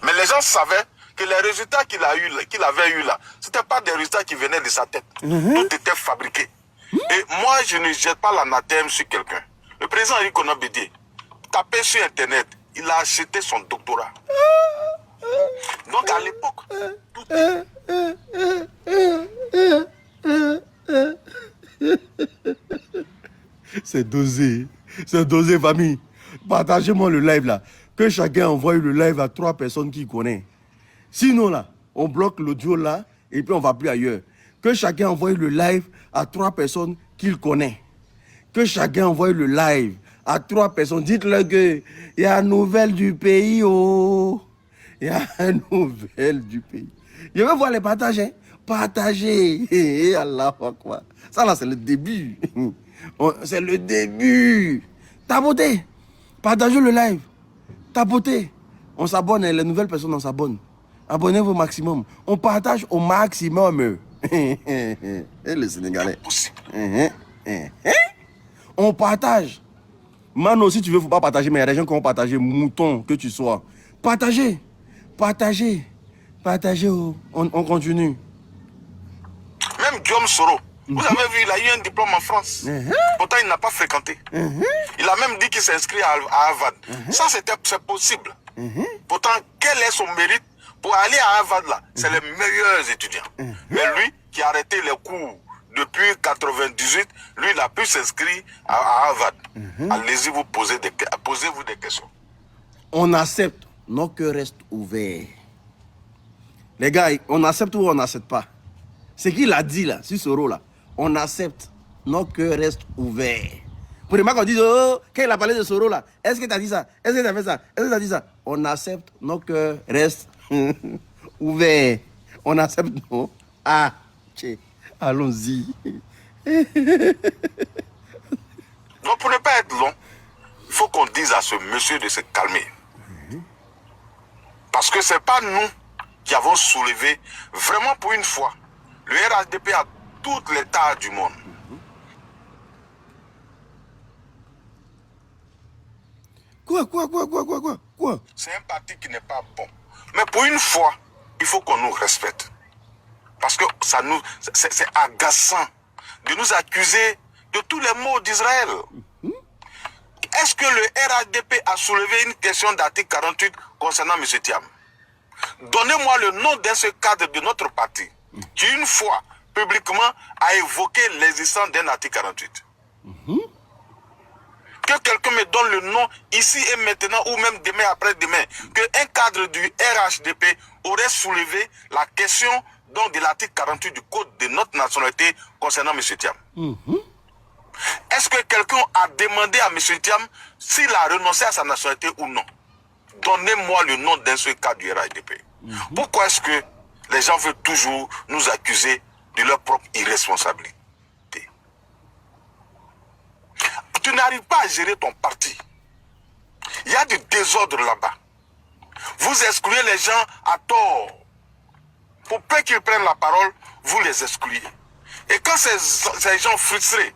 Mais les gens savaient que les résultats qu'il avait eu là, ce n'étaient pas des résultats qui venaient de sa tête. Tout était fabriqué. Et moi, je ne jette pas l'anathème sur quelqu'un. Le président Arikona Bédié, tapé sur Internet, il a acheté son doctorat. Donc à l'époque, tout C'est dosé, famille. Partagez-moi le live là. Que chacun envoie le live à 3 personnes qu'il connaît. Sinon là, on bloque l'audio là et puis on va plus ailleurs. Que chacun envoie le live à 3 personnes qu'il connaît. Que chacun envoie le live à 3 personnes. Dites-leur qu'il y a une nouvelle du pays. Oh, il y a une nouvelle du pays. Je veux voir les partages. Hein? Partagez. Allah, quoi. Ça là, c'est le début. C'est le début. Tapotez. Partagez le live. Tapotez. On s'abonne, les nouvelles personnes, on s'abonne. Abonnez-vous au maximum. On partage au maximum. Et les Sénégalais. On partage. Mano, si tu veux, il ne faut pas partager, mais il y a des gens qui vont partager. Mouton, que tu sois. Partagez. Partagez. Partagez. On continue. Même Guillaume Soro. Vous avez vu, il a eu un diplôme en France. Pourtant, il n'a pas fréquenté. Il a même dit qu'il s'inscrit à Harvard. Ça, c'est possible. Pourtant, quel est son mérite pour aller à Harvard là? C'est les meilleurs étudiants. Mais lui, qui a arrêté les cours depuis 98, lui, il a pu s'inscrire à Harvard. Allez-y, posez-vous des questions. On accepte. Nos cœurs restent ouverts. Les gars, on accepte ou on n'accepte pas? C'est qu'il a dit là, sur Soro là. On accepte, nos cœurs restent ouverts. Pour les mecs qu'on dit, oh, quand il a parlé de Soro là, est-ce que tu as dit ça? Est-ce que tu as fait ça? Est-ce que tu as dit ça? On accepte, nos cœurs restent ouverts. On accepte, non? Ah, allons-y. Donc pour ne pas être long, il faut qu'on dise à ce monsieur de se calmer. Parce que ce n'est pas nous qui avons soulevé, vraiment pour une fois, le RHDP a toutes les tares du monde. Quoi? C'est un parti qui n'est pas bon. Mais pour une fois, il faut qu'on nous respecte. Parce que c'est agaçant de nous accuser de tous les maux d'Israël. Est-ce que le RHDP a soulevé une question d'article 48 concernant M. Thiam? Donnez-moi le nom d'un seul cadre de notre parti qui, une fois, publiquement, a évoqué l'existence d'un article 48. Que quelqu'un me donne le nom ici et maintenant, ou même demain après-demain, qu'un cadre du RHDP aurait soulevé la question donc, de l'article 48 du Code de notre nationalité concernant M. Thiam. Est-ce que quelqu'un a demandé à M. Thiam s'il a renoncé à sa nationalité ou non? Donnez-moi le nom d'un seul cadre du RHDP. Pourquoi est-ce que les gens veulent toujours nous accuser de leur propre irresponsabilité? Tu n'arrives pas à gérer ton parti. Il y a du désordre là-bas. Vous excluez les gens à tort. Pour peu qu'ils prennent la parole, vous les excluez. Et quand ces gens frustrés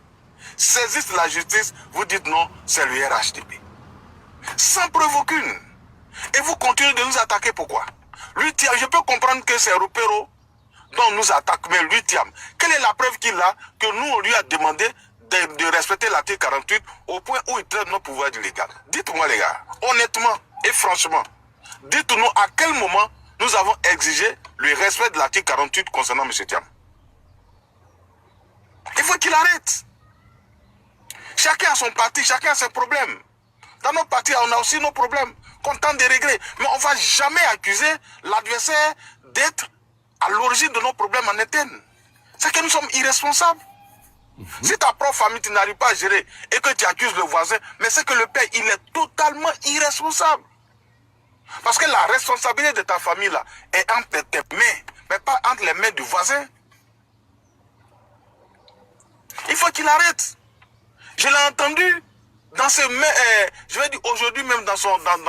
saisissent la justice, vous dites non, c'est le RHDP. Sans preuve aucune. Et vous continuez de nous attaquer, pourquoi? Lui, Thiam, je peux comprendre que c'est Rupero dont nous attaque, mais lui, Thiam, quelle est la preuve qu'il a que nous, on lui a demandé de respecter l'article 48 au point où il traite nos pouvoirs illégal? Dites-moi, les gars, honnêtement et franchement, dites-nous à quel moment nous avons exigé le respect de l'article 48 concernant M. Thiam. Il faut qu'il arrête. Chacun a son parti, chacun a ses problèmes. Dans nos partis, on a aussi nos problèmes qu'on tente de régler. Mais on ne va jamais accuser l'adversaire d'être à l'origine de nos problèmes en interne. C'est que nous sommes irresponsables. Si ta propre famille, tu n'arrives pas à gérer et que tu accuses le voisin, mais c'est que le père, il est totalement irresponsable. Parce que la responsabilité de ta famille là est entre tes mains, mais pas entre les mains du voisin. Il faut qu'il arrête. Je l'ai entendu dans ce, je vais dire aujourd'hui même dans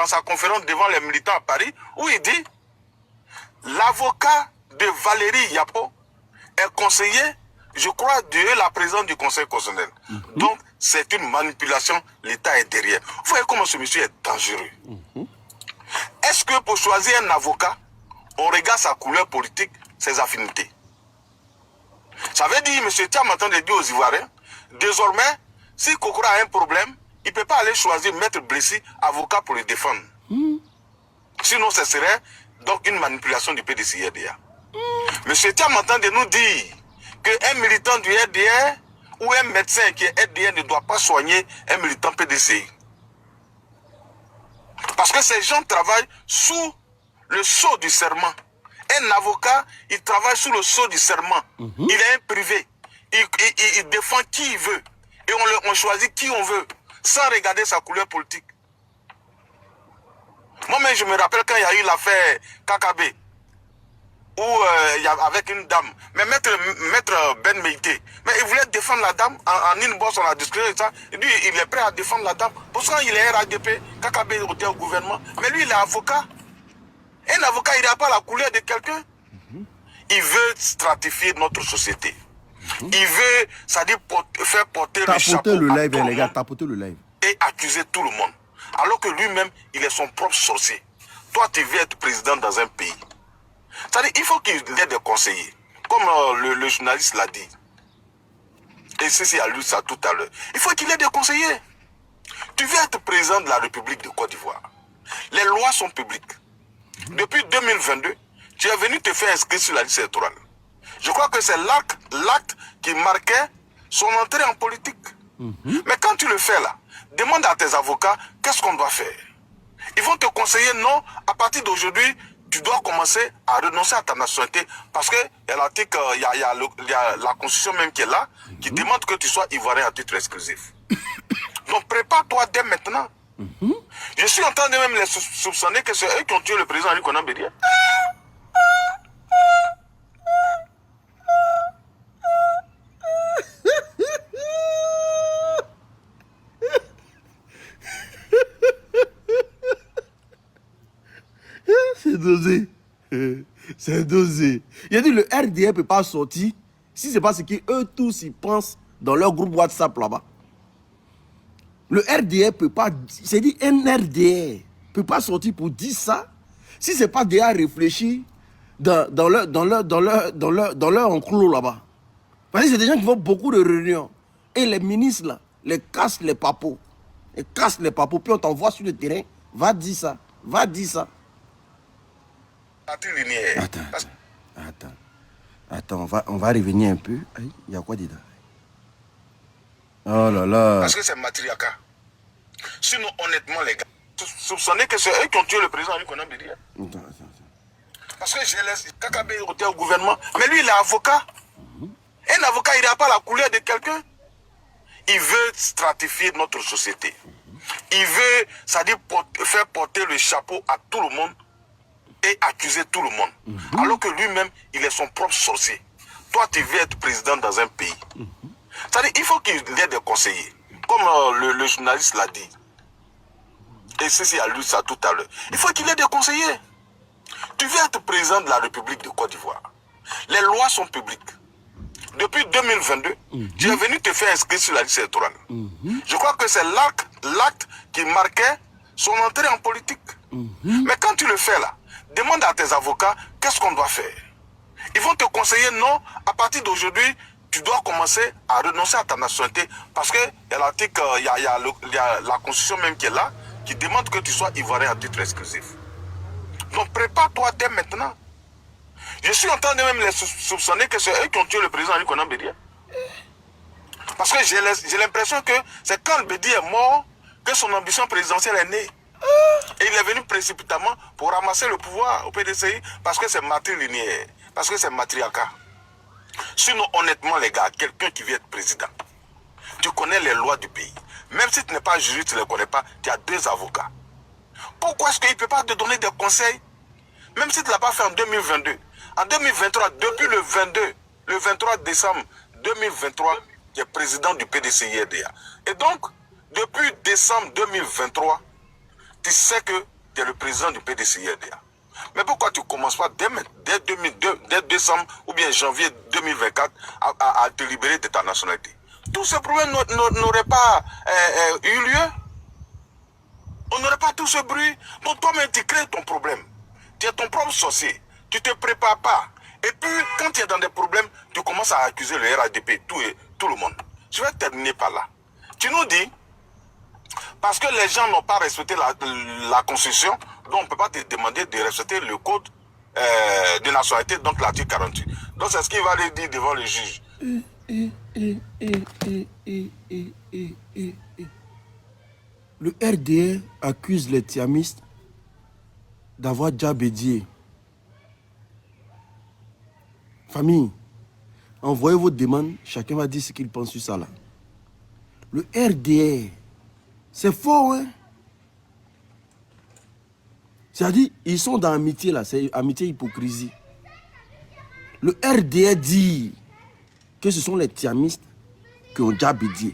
sa conférence devant les militants à Paris, où il dit l'avocat de Valérie Yapo est conseiller, je crois, de la présidente du Conseil constitutionnel. Donc, c'est une manipulation, l'État est derrière. Vous voyez comment ce monsieur est dangereux. Est-ce que pour choisir un avocat, on regarde sa couleur politique, ses affinités? Ça veut dire, M. Thiam entend de dire aux Ivoiriens, désormais, si Kokora a un problème, il ne peut pas aller choisir Maître Blessy, avocat pour le défendre. Sinon, ce serait donc une manipulation du PDC-RDA. M. Thiam entend de nous dire qu'un militant du RDA ou un médecin qui est RDA ne doit pas soigner un militant PDC. Parce que ces gens travaillent sous le sceau du serment. Un avocat, il travaille sous le sceau du serment. Il est un privé. Il défend qui il veut. Et on choisit qui on veut, sans regarder sa couleur politique. Moi-même, je me rappelle quand il y a eu l'affaire KKB, où il y a avec une dame, mais maître Ben Meïté, mais il voulait défendre la dame, en une bosse, on a discuté de ça, et lui, il est prêt à défendre la dame. Pourtant, il est RADP, KKB était au gouvernement, mais lui, il est avocat. Un avocat, il n'a pas la couleur de quelqu'un. Il veut stratifier notre société. Il veut, c'est-à-dire faire porter le chapeau Tapotez le à live, tout les le gars, monde tapotez le live. et accuser tout le monde. Alors que lui-même, il est son propre sorcier. Toi, tu veux être président dans un pays. C'est-à-dire, il faut qu'il ait des conseillers. Comme le journaliste l'a dit. Et c'est à lui ça tout à l'heure. Il faut qu'il ait des conseillers. Tu veux être président de la République de Côte d'Ivoire. Les lois sont publiques. Depuis 2022, tu es venu te faire inscrire sur la liste électorale. Je crois que c'est l'acte qui marquait son entrée en politique. Mais quand tu le fais là, demande à tes avocats qu'est-ce qu'on doit faire. Ils vont te conseiller non, à partir d'aujourd'hui, tu dois commencer à renoncer à ta nationalité parce que il y a la constitution même qui est là, qui demande que tu sois ivoirien à titre exclusif. Donc prépare-toi dès maintenant. Je suis en train de même les soupçonner que c'est eux qui ont tué le président Ali Konan Bédia. C'est dosé. C'est dosé. Il a dit le RDA ne peut pas sortir si c'est pas ce qu'eux tous ils pensent dans leur groupe WhatsApp là-bas. Le RDA peut pas, c'est dit un RDA peut pas sortir pour dire ça si c'est pas déjà réfléchi dans leur enclos là-bas. Parce que c'est des gens qui font beaucoup de réunions. Et les ministres là, les cassent les papos. Ils cassent les papos, puis on t'envoie sur le terrain, va dire ça, va dire ça. Attends, on va revenir un peu. Il y a quoi dedans? Oh là là. Parce que c'est matriarcat. Sinon, honnêtement, les gars, soupçonnez que c'est eux qui ont tué le président Ali Konan Bédia. Attends. Parce que j'ai laissé KKB était au gouvernement. Mais lui, il est avocat. Un avocat, il n'a pas la couleur de quelqu'un. Il veut stratifier notre société. Il veut, c'est-à-dire faire porter le chapeau à tout le monde et accuser tout le monde. Alors que lui-même, il est son propre sorcier. Toi, tu veux être président dans un pays. C'est-à-dire, il faut qu'il ait des conseillers. Comme le journaliste l'a dit. Et c'est à lui ça tout à l'heure. Il faut qu'il ait des conseillers. Tu veux être président de la République de Côte d'Ivoire. Les lois sont publiques. Depuis 2022, tu es venu te faire inscrire sur la liste électorale. Je crois que c'est l'acte qui marquait son entrée en politique. Mais quand tu le fais là, demande à tes avocats qu'est-ce qu'on doit faire. Ils vont te conseiller non, à partir d'aujourd'hui, tu dois commencer à renoncer à ta nationalité parce que il y a la constitution même qui est là, qui demande que tu sois ivoirien à titre exclusif. Donc prépare-toi dès maintenant. Je suis en train de même les soupçonner que c'est eux qui ont tué le président Ali Konan Bédia. Parce que j'ai l'impression que c'est quand le Bédi est mort que son ambition présidentielle est née. Et il est venu précipitamment pour ramasser le pouvoir au PDCI parce que c'est matrilinéaire, parce que c'est matriarcat. Sinon, honnêtement, les gars, quelqu'un qui veut être président, tu connais les lois du pays. Même si tu n'es pas juriste, tu ne les connais pas, tu as 2 avocats. Pourquoi est-ce qu'il ne peut pas te donner des conseils? Même si tu ne l'as pas fait en 2022. En 2023, depuis le 23 décembre 2023, tu es président du PDCI-RDA. Et donc, depuis décembre 2023, tu sais que tu es le président du PDCI-RDA. Mais pourquoi tu ne commences pas dès décembre ou bien janvier 2024 à te libérer de ta nationalité? Tous ces problèmes n'auraient pas eu lieu. On n'aurait pas tout ce bruit. Donc toi-même, tu crées ton problème. Tu es ton propre sorcier. Tu ne te prépares pas. Et puis, quand tu es dans des problèmes, tu commences à accuser le RADP, tout le monde. Je vais terminer par là. Tu nous dis, parce que les gens n'ont pas respecté la Constitution, donc on ne peut pas te demander de respecter le code de nationalité, donc l'article 48. Donc c'est ce qu'il va aller dire devant le juge. Le RDA accuse les tiamistes d'avoir déjà bédié. Famille, envoyez vos demandes, chacun va dire ce qu'il pense sur ça là. Le RDA, c'est fort, hein? C'est-à-dire, ils sont dans l'amitié là, c'est amitié-hypocrisie. Le RDA dit que ce sont les tiamistes qui ont déjà bédié.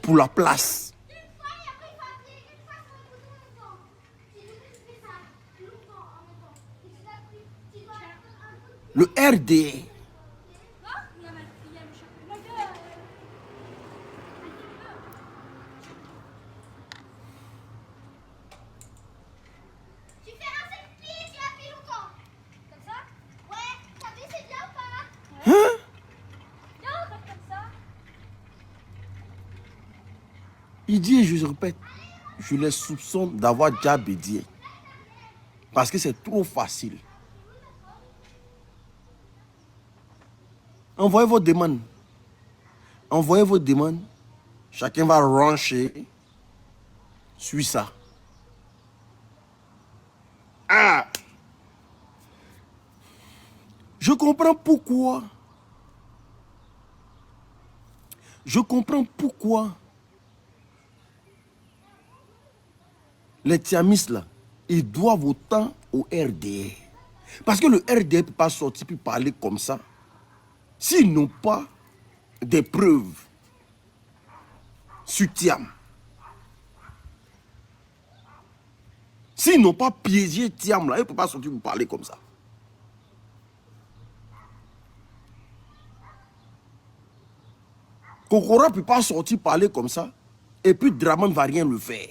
Pour la place. Le RDA. Il dit, et je répète, je les soupçonne d'avoir déjà bédié. Parce que c'est trop facile. Envoyez vos demandes. Envoyez vos demandes. Chacun va rancher. Suis ça. Ah! Je comprends pourquoi. Je comprends pourquoi les tiamistes là, ils doivent autant au RDA. Parce que le RDA ne peut pas sortir puis parler comme ça s'ils n'ont pas des preuves sur Thiam. S'ils n'ont pas piégé Thiam là, ils ne peuvent pas sortir pour parler comme ça. Kokora ne peut pas sortir parler comme ça et puis Draman ne va rien le faire.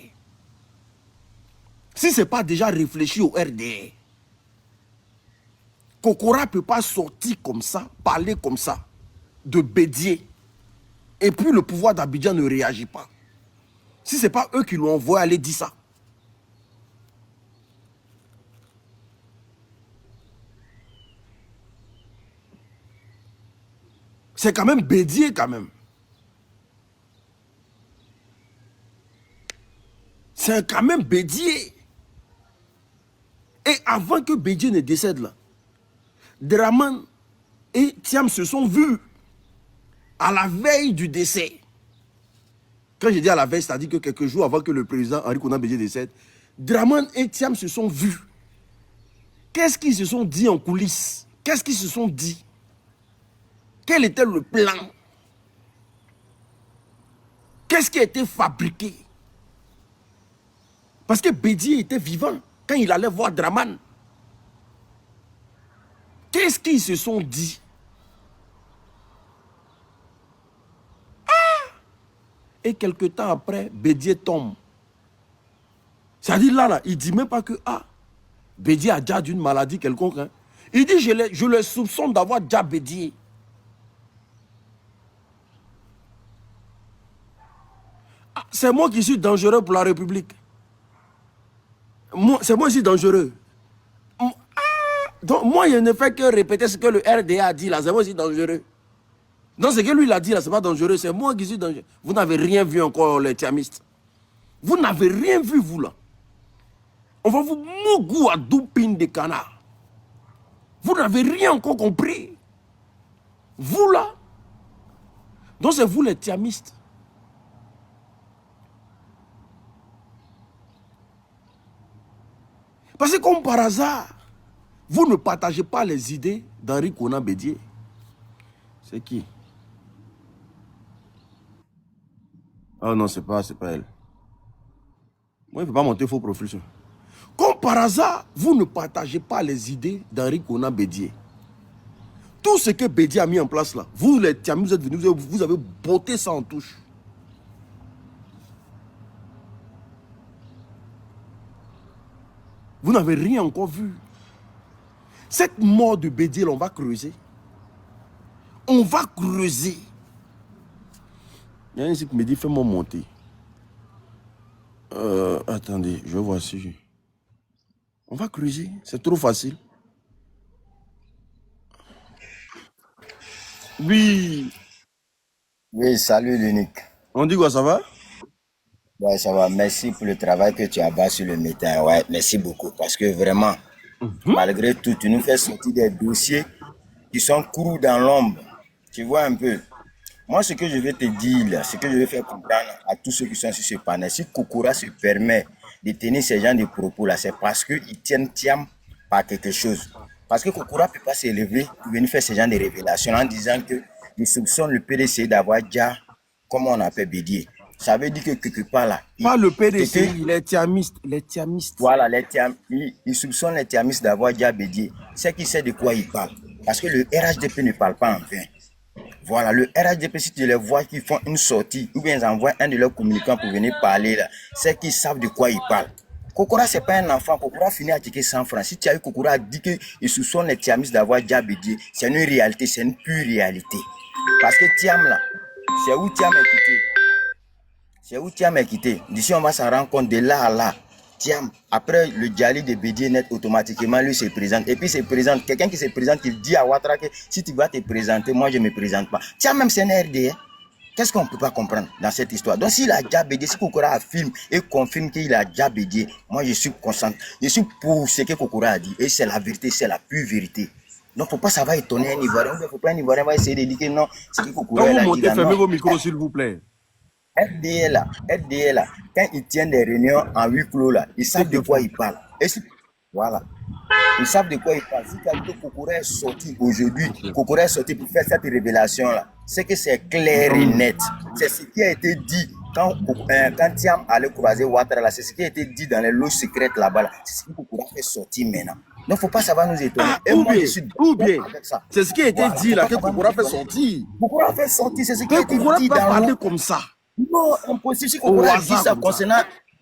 Si ce n'est pas déjà réfléchi au RDA, Kokora ne peut pas sortir comme ça, parler comme ça, de Bédier. Et puis le pouvoir d'Abidjan ne réagit pas. Si ce n'est pas eux qui l'ont envoyé aller dire ça. C'est quand même Bédier quand même. C'est quand même Bédier. Et avant que Bédier ne décède là, Draman et Thiam se sont vus à la veille du décès. Quand je dis à la veille, c'est-à-dire que quelques jours avant que le président Henri Konan Bédier décède, Draman et Thiam se sont vus. Qu'est-ce qu'ils se sont dit en coulisses? Qu'est-ce qu'ils se sont dit? Quel était le plan? Qu'est-ce qui a été fabriqué? Parce que Bédier était vivant quand il allait voir Draman. Qu'est-ce qu'ils se sont dit? Ah! Et quelque temps après, Bédier tombe. C'est-à-dire là, il ne dit même pas que Bédier a déjà d'une maladie quelconque. Hein. Il dit, je le soupçonne d'avoir déjà Bédier. C'est moi qui suis dangereux pour la République. C'est moi qui suis dangereux. Donc moi, je ne fais que répéter ce que le RDA a dit là. C'est moi qui suis dangereux. Donc ce que lui il a dit là, c'est pas dangereux. C'est moi qui suis dangereux. Vous n'avez rien vu encore, les tiamistes. Vous n'avez rien vu, vous là. On va vous mougou à doupine de canard. Vous n'avez rien encore compris. Vous là, donc c'est vous les tiamistes. Parce que comme par hasard, vous ne partagez pas les idées d'Henri Konan Bédié. C'est qui? Oh non, c'est pas elle. Moi, il ne peut pas monter faux profil. Ça. Comme par hasard, vous ne partagez pas les idées d'Henri Konan Bédié. Tout ce que Bédié a mis en place là, vous les tiamis, vous êtes venus, vous avez botté ça en touche. Vous n'avez rien encore vu. Cette mort de Bédié, on va creuser. On va creuser. Il y a un ici qui me dit, fais-moi monter. Attendez, je vais voir si... On va creuser, c'est trop facile. Oui. Oui, salut l'unique. On dit quoi, ça va? Ouais, ça va. Merci pour le travail que tu as bas sur le métal. Ouais, merci beaucoup. Parce que vraiment, malgré tout, tu nous fais sortir des dossiers qui sont crus dans l'ombre. Tu vois un peu. Moi, ce que je vais te dire, là, ce que je vais faire comprendre à tous ceux qui sont sur ce panel, si Kokora se permet de tenir ces gens de propos là, c'est parce qu'ils tiennent Thiam par quelque chose. Parce que Kokora ne peut pas s'élever pour venir faire ce genre de révélations en disant qu'il soupçonne le PDC d'avoir déjà, comment on appelle, Bédié. Ça veut dire que quelque part là... Pas le PDC, les tiamistes. Les tiamistes. Voilà, il soupçonne les tiamistes d'avoir déjà Bédié. C'est qui sait de quoi il parle. Parce que le RHDP ne parle pas en vain. Voilà, le RHDP, si tu les vois qui font une sortie, ou bien ils envoient un de leurs communicants pour venir parler là, c'est qu'ils savent de quoi ils parlent. Kokora, c'est pas un enfant. Kokora finit à tirer 100 francs. Si tu as eu Kokora dit qu'ils soupçonnent les tiamistes d'avoir déjà Bédié, c'est une réalité, c'est une pure réalité. Parce que Thiam là, c'est où Thiam est quitté. C'est où Thiam est quitté. D'ici, on va s'en rendre compte de là à là. Thiam, après le Djali de Bédié net, automatiquement, lui se présente. Et puis, se présente. Quelqu'un qui se présente, il dit à Ouattara que si tu vas te présenter, moi, je ne me présente pas. Thiam, même, c'est un RDA. Qu'est-ce qu'on ne peut pas comprendre dans cette histoire? Donc, s'il a déjà Bédié, si Kokora affirme et confirme qu'il a déjà Bédié, moi, je suis conscient. Je suis pour ce que Kokora a dit. Et c'est la vérité, c'est la pure vérité. Donc, il ne faut pas ça va étonner un Ivoirien. Il ne faut pas un Ivoirien va essayer de dire que non, c'est que Kokora a dit. Quand vous montez, fermez vos micros, s'il vous plaît. RDA là, quand ils tiennent des réunions en huis clos là, ils savent de quoi ils parlent. Et voilà. Ils savent de quoi ils parlent. Si quelqu'un Kokora est sorti aujourd'hui, Kokora est sorti pour faire cette révélation là, c'est que c'est clair et net. C'est ce qui a été dit quand Thiam allait croiser Ouattara là, c'est ce qui a été dit dans les loges secrètes là-bas là. C'est ce que Kokora fait sortir maintenant. Donc, il ne faut pas savoir nous étonner. Et moi, je suis bien. C'est ce qui a été dit là, que Kokora fait sortir. Kokora fait sortir, c'est ce qui a été dit dans parler comme ça. Non, impossible. Si Kokora dit ça concernant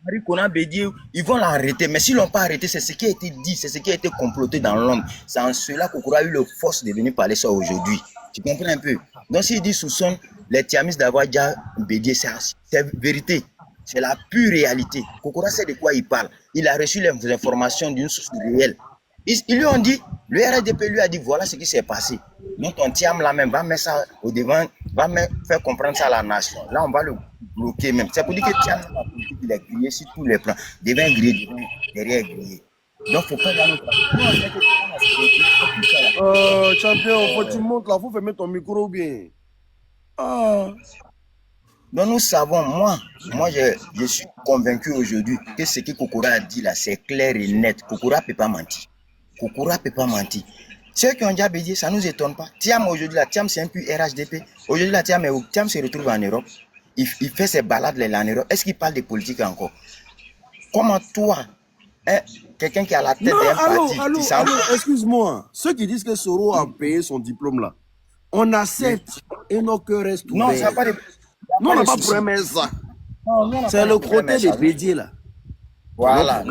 Henri Konan Bédié, ils vont l'arrêter. Mais s'ils ne l'ont pas arrêté, c'est ce qui a été dit, c'est ce qui a été comploté dans l'ombre. C'est en cela que Kokora a eu la force de venir parler ça aujourd'hui. Tu comprends un peu? Donc s'il dit soupçonne les tiamistes d'avoir déjà Bédié, c'est vérité. C'est la pure réalité. Kokora sait de quoi il parle. Il a reçu les informations d'une source réelle. Ils lui ont dit, le RDP lui a dit, voilà ce qui s'est passé. Donc ton Thiam là même va mettre ça au devant, va faire comprendre ça à la nation. Là, on va le bloquer même. C'est pour dire que Thiam, il est grillé sur tous les plans. Devant grillé, derrière grillé. Donc, il ne faut pas y aller. Champion, faut que tu montes là, il faut fermer ton micro bien. Donc, nous savons, moi je suis convaincu aujourd'hui que ce que Kokora a dit là, c'est clair et net. Kokora ne peut pas mentir. Kokora ne peut pas mentir. Ceux qui ont déjà bédié, ça ne nous étonne pas. Thiam aujourd'hui, là, Thiam c'est un peu RHDP. Aujourd'hui, là, Thiam se retrouve en Europe. Il fait ses balades là, en Europe. Est-ce qu'il parle de politique encore? Comment toi, quelqu'un qui a la tête d'un parti... Allô, excuse-moi. Ceux qui disent que Soro a payé son diplôme là, on accepte et nos cœurs restent ouverts. Non, ça n'a pas de... Non, on n'a pas de problème avec ça. C'est le côté de Bédié là. Voilà.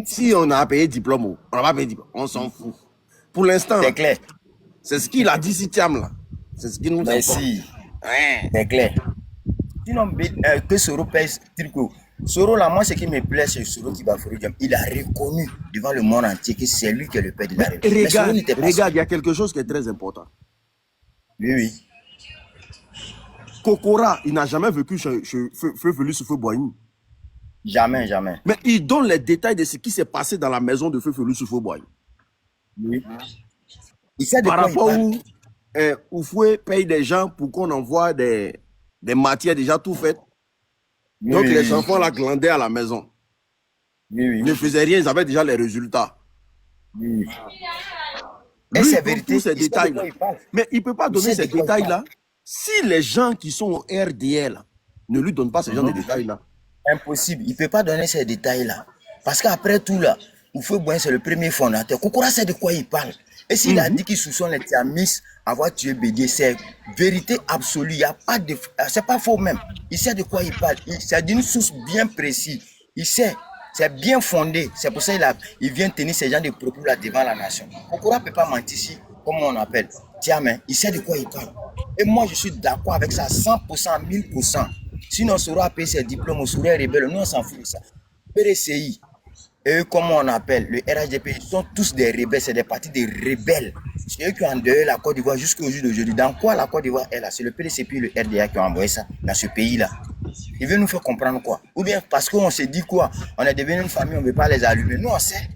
Si on a payé diplôme, on n'a pas payé diplôme, on s'en fout. Pour l'instant, c'est clair. C'est ce qu'il a dit si Thiam là. C'est ce qu'il nous dit. Si. C'est clair. Sinon, que Soro pèse Trico. Soro là, moi ce qui me plaît, c'est Soro qui va faire. Il a reconnu devant le monde entier que c'est lui qui est le père de la République. Regarde, il y a quelque chose qui est très important. Oui. Kokora, il n'a jamais vécu chez Feu Félix Houphouët-Boigny. Jamais. Mais il donne les détails de ce qui s'est passé dans la maison de Feu Félix Houphouët-Boigny. Oui. Il sait de par quoi rapport il où Oufoué paye des gens pour qu'on envoie des matières déjà tout faites. Oui, Donc oui, les oui. enfants la glandaient à la maison. Oui, oui. Ils ne faisaient rien, ils avaient déjà les résultats. Oui. Et Lui, c'est il donne tous vérité. ces Il sait de détails-là. quoi il parle. Mais il ne peut pas Il donner sait de ces quoi il parle. détails-là si les gens qui sont au RDL ne lui donnent pas ce genre de détails-là. Impossible. Il ne peut pas donner ces détails-là. Parce qu'après tout, là, Oufoué Boigny, c'est le premier fondateur. Kokora sait de quoi il parle. Et s'il a dit qu'il soupçonne les Tiamis avoir tué Bédié, c'est vérité absolue. Il n'y a pas de. C'est pas faux même. Il sait de quoi il parle. C'est d'une source bien précise. Il sait. C'est bien fondé. C'est pour ça qu'il vient tenir ces gens de propos là devant la nation. Kokora ne peut pas mentir ici, comme on appelle. Tiens, mais il sait de quoi il parle. Et moi, je suis d'accord avec ça 100%, 1000%. Sinon, on saura payer ses diplômes, on serait rebelle. Nous, on s'en fout de ça. PDCI, eux, comme on appelle, le RHDP, ils sont tous des rebelles, c'est des partis de rebelles. C'est eux qui ont endeuillé la Côte d'Ivoire jusqu'au jour d'aujourd'hui. Dans quoi la Côte d'Ivoire est là? C'est le PDCP et le RDA qui ont envoyé ça dans ce pays-là. Ils veulent nous faire comprendre quoi? Ou bien parce qu'on s'est dit quoi? On est devenu une famille, on ne veut pas les allumer. Nous, on sait.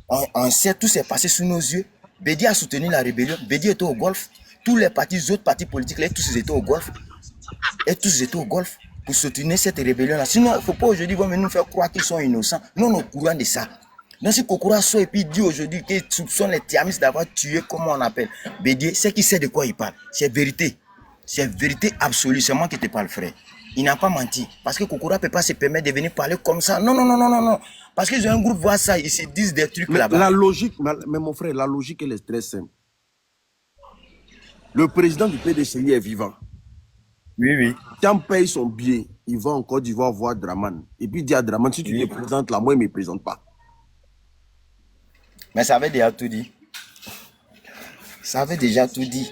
On sait, tout s'est passé sous nos yeux. Bédi a soutenu la rébellion. Bédi était au Golfe. Tous les autres partis politiques, là, tous ils étaient au Golfe. Et tous étaient au Golfe pour soutenir cette rébellion-là. Sinon, il ne faut pas aujourd'hui venir nous faire croire qu'ils sont innocents. Nous, on est au courant de ça. Donc, si Kokora sort et puis dit aujourd'hui qu'il soupçonne les Tiamis d'avoir tué, comment on appelle, Bédié, c'est qu'il sait de quoi il parle. C'est vérité. C'est vérité absolue. C'est moi qui te parle, frère. Il n'a pas menti. Parce que Kokora ne peut pas se permettre de venir parler comme ça. Non, non, non, non, non, non. Parce qu'ils ont un groupe, voit ça, ils se disent des trucs là-bas. La logique, mais mon frère, la logique, elle est très simple. Le président du PDCI est vivant. Oui, oui. Quand paye son billet, il va en Côte d'Ivoire voir Draman. Et puis il dit à Draman, si tu te présentes là, moi, il ne me présente pas. Mais ça avait déjà tout dit. Ça avait déjà tout dit.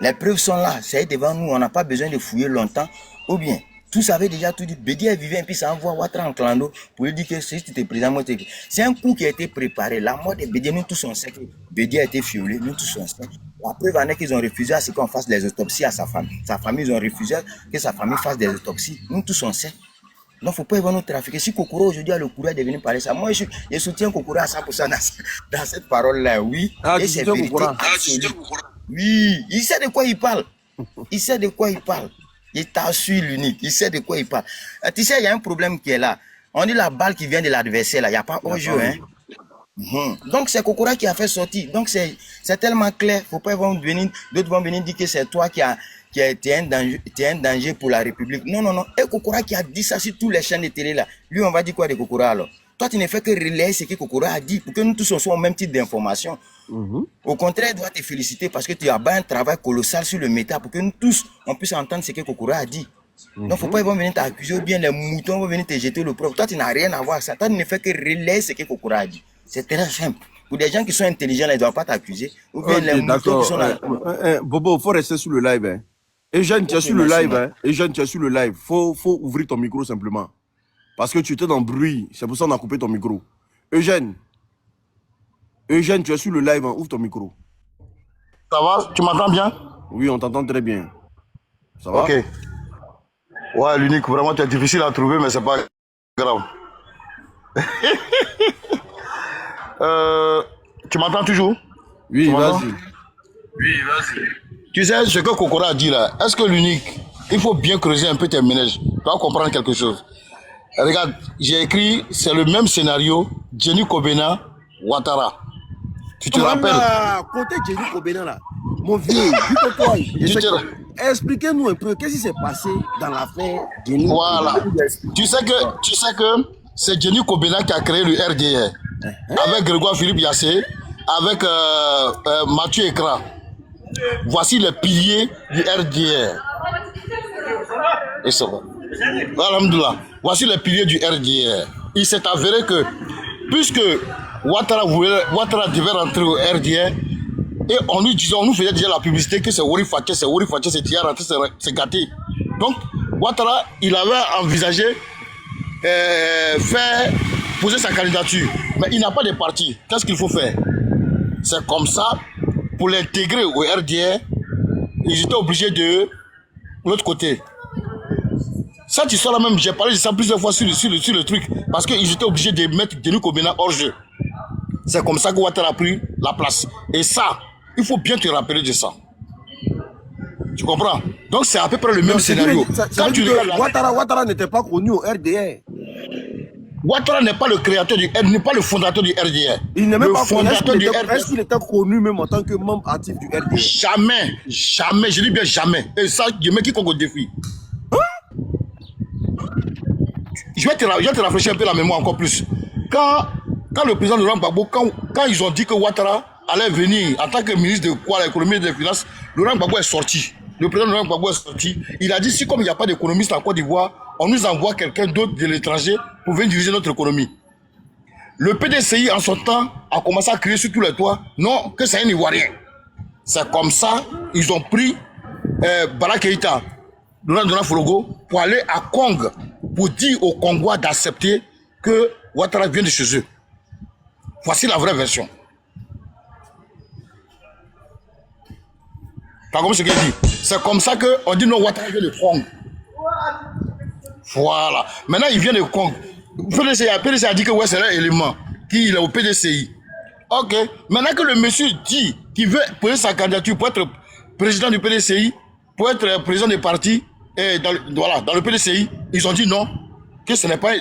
Les preuves sont là, c'est devant nous, on n'a pas besoin de fouiller longtemps. Ou bien, tout ça avait déjà tout dit. Bédi est vivant et puis ça envoie Ouattara en clando pour lui dire que si tu te présentes, moi, c'est un coup qui a été préparé. La mort de Bédi, nous tous on sait que Bédi a été violé, nous tous on sait. La preuve en est qu'ils ont refusé à ce qu'on fasse des autopsies à sa famille. Sa famille, ils ont refusé que sa famille fasse des autopsies. Nous tous on sait. Donc, il ne faut pas nous trafiquer. Si Kokora aujourd'hui a le courage de venir parler ça, moi je soutiens Kokora à 100% dans cette parole-là, oui. Ah, et c'est vérité absolue. Oui, il sait de quoi il parle. Il sait de quoi il parle. Il t'assure l'unique. Il sait de quoi il parle. Tu sais, il y a un problème qui est là. On dit la balle qui vient de l'adversaire, là. Il n'y a pas hors-jeu. Hein? Donc, c'est Kokora qui a fait sortir. Donc, c'est tellement clair. Faut pas venir, d'autres vont venir dire que c'est toi qui es un danger pour la République. Non, non, non. Et Kokora qui a dit ça sur tous les chaînes de télé, là. Lui, on va dire quoi de Kokora, alors? Toi, tu ne fais que relayer ce que Kokora a dit pour que nous tous on soit au même type d'information. Au contraire, il doit te féliciter parce que tu as un travail colossal sur le méta pour que nous tous on puisse entendre ce que Kokora a dit. Donc, il ne faut pas venir t'accuser ou bien les moutons vont venir te jeter le propre. Toi, tu n'as rien à voir avec ça. Toi, tu ne fais que relayer ce que Kokora a dit. C'est très simple. Pour des gens qui sont intelligents, ils ne doivent pas t'accuser. Ou bien les moutons qui sont là. Bobo, il faut rester sur le live. Hein. Et Jeanne, tu es sur le live. Hein. Et Jeanne, tu es sur le live. Faut ouvrir ton micro simplement. Parce que tu étais dans le bruit. C'est pour ça qu'on a coupé ton micro. Eugène, tu es sur le live. Hein. Ouvre ton micro. Ça va? Tu m'entends bien? Oui, on t'entend très bien. Ça va? Ok. Ouais, l'unique, vraiment, tu es difficile à trouver, mais c'est pas grave. Tu m'entends toujours? Oui, vas-y. Tu sais ce que Kokora a dit là? Est-ce que l'unique, il faut bien creuser un peu tes ménages. Tu vas comprendre quelque chose. Regarde, j'ai écrit, c'est le même scénario, Jenny Kobena, Ouattara. Tu te rappelles? Côté Jenny Kobena là, mon vieux, expliquez-nous un peu, qu'est-ce qui s'est passé dans l'affaire Jenny Kobena? Voilà. Tu sais que c'est Jenny Kobena qui a créé le RDR. Avec Grégoire Philippe Yassé, avec Mathieu Ekra. Voici les piliers du RDR. Et ça va. Alhamdoulilah. Voici les piliers du RDR. Il s'est avéré que, puisque Ouattara devait rentrer au RDR, et on nous faisait déjà la publicité que c'est Wori Faché, c'est déjà rentré, c'est gâté. Donc, Ouattara, il avait envisagé poser sa candidature. Mais il n'a pas de parti. Qu'est-ce qu'il faut faire? C'est comme ça, pour l'intégrer au RDR, ils étaient obligés de l'autre côté. Cette histoire-là même, j'ai parlé de ça plusieurs fois sur le truc, parce qu'ils étaient obligés de mettre Denis Kobena hors jeu. C'est comme ça que Ouattara a pris la place. Et ça, il faut bien te rappeler de ça. Tu comprends? Donc c'est à peu près le même Donc, scénario. Quand tu regardes, Ouattara n'était pas connu au RDR. Ouattara n'est pas le créateur du n'est pas le fondateur du RDR. Il n'est même le pas fondateur du RDR. RDR. Est-ce qu'il était connu même en tant que membre actif du RDR? Jamais, jamais, je dis bien jamais. Et ça, je mets quiconque au défi. Je vais te rafraîchir un peu la mémoire encore plus. Quand le président Laurent Gbagbo, quand ils ont dit que Ouattara allait venir en tant que ministre de quoi, l'économie et des finances, Laurent Gbagbo est sorti. Le président Laurent Gbagbo est sorti. Il a dit, si comme il n'y a pas d'économiste en Côte d'Ivoire, on nous envoie quelqu'un d'autre de l'étranger pour venir diriger notre économie. Le PDCI, en son temps, a commencé à crier sur tous les toits, non, que c'est un Ivoirien. C'est comme ça, ils ont pris Bala Keïta, Laurent Fologo, pour aller à Kong, pour dire aux Congois d'accepter que Ouattara vient de chez eux. Voici la vraie version. T'as compris ce qu'il dit? C'est comme ça qu'on dit non, Ouattara vient de Kong. Voilà. Maintenant, il vient de Kong. PDCI a dit que ouais, c'est un élément, qu'il est au PDCI. Ok. Maintenant que le monsieur dit qu'il veut poser sa candidature pour être président du PDCI, pour être président des partis, et dans le PDCI, ils ont dit non, que ce n'est pas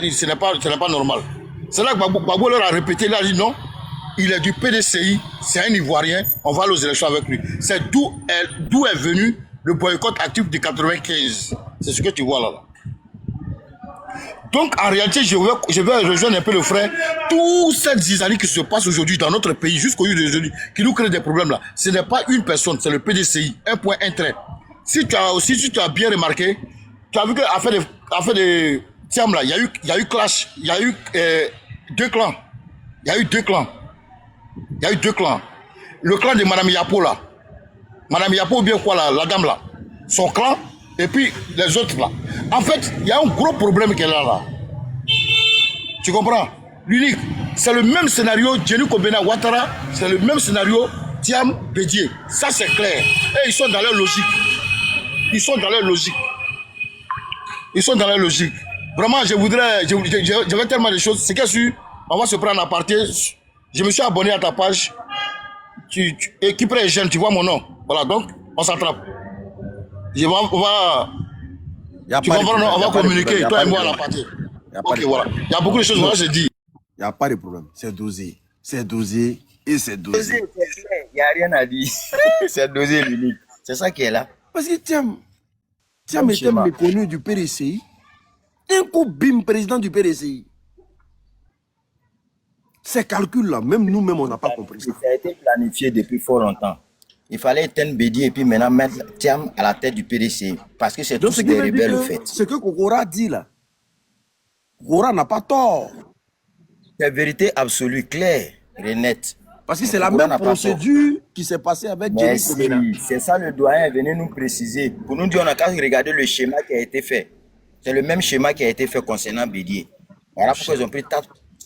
normal. C'est là que Gbagbo leur a répété, il a dit non, il est du PDCI, c'est un Ivoirien, on va aller aux élections avec lui. C'est d'où est venu le boycott actif de 95. C'est ce que tu vois là. Donc en réalité, je vais rejoindre un peu le frère. Toute cette zizanie qui se passe aujourd'hui dans notre pays, jusqu'au jour d'aujourd'hui, qui nous crée des problèmes là, ce n'est pas une personne, c'est le PDCI, un point, un trait. Si tu as bien remarqué, tu as vu qu'à affaire de Thiam là, il y a eu clash, il y a eu deux clans. Il y a eu deux clans. Le clan de Madame Yapo là. Madame Yapo ou bien quoi là, la dame là. Son clan et puis les autres là. En fait, il y a un gros problème qu'elle a là. Tu comprends? L'unique, c'est le même scénario Djeni Kobena Ouattara, c'est le même scénario Thiam Bédié. Ça c'est clair. Et ils sont dans leur logique. Vraiment, j'avais tellement de choses. C'est que on va se prendre à partir. Je me suis abonné à ta page. Et qui prend jeune, tu vois mon nom. Voilà, donc on s'attrape. On va communiquer, toi et moi à la partie. Ok, voilà. Il y a beaucoup de choses, voilà, je dis. Il n'y a pas de problème. C'est dosé. C'est dosé et c'est dosé. Il n'y a rien à dire. C'est dosé l'unique. C'est ça qui est là. Parce que Thiam était méconnu du PDCI. Un coup, bim, président du PDCI. Ces calculs-là, même nous-mêmes, on n'a pas compris ça. Ça a été planifié depuis fort longtemps. Il fallait éteindre Bédié et puis maintenant mettre Thiam à la tête du PDCI. Parce que c'est tous des rebelles au fait. Ce que Kokora dit là, Kokora n'a pas tort. C'est vérité absolue, claire et nette. Parce que c'est la même procédure qui s'est passée avec Djeni Kobena. C'est ça le doyen est venu nous préciser. Pour nous dire, on a qu'à regarder le schéma qui a été fait. C'est le même schéma qui a été fait concernant Bédié. Voilà pourquoi ils ont pris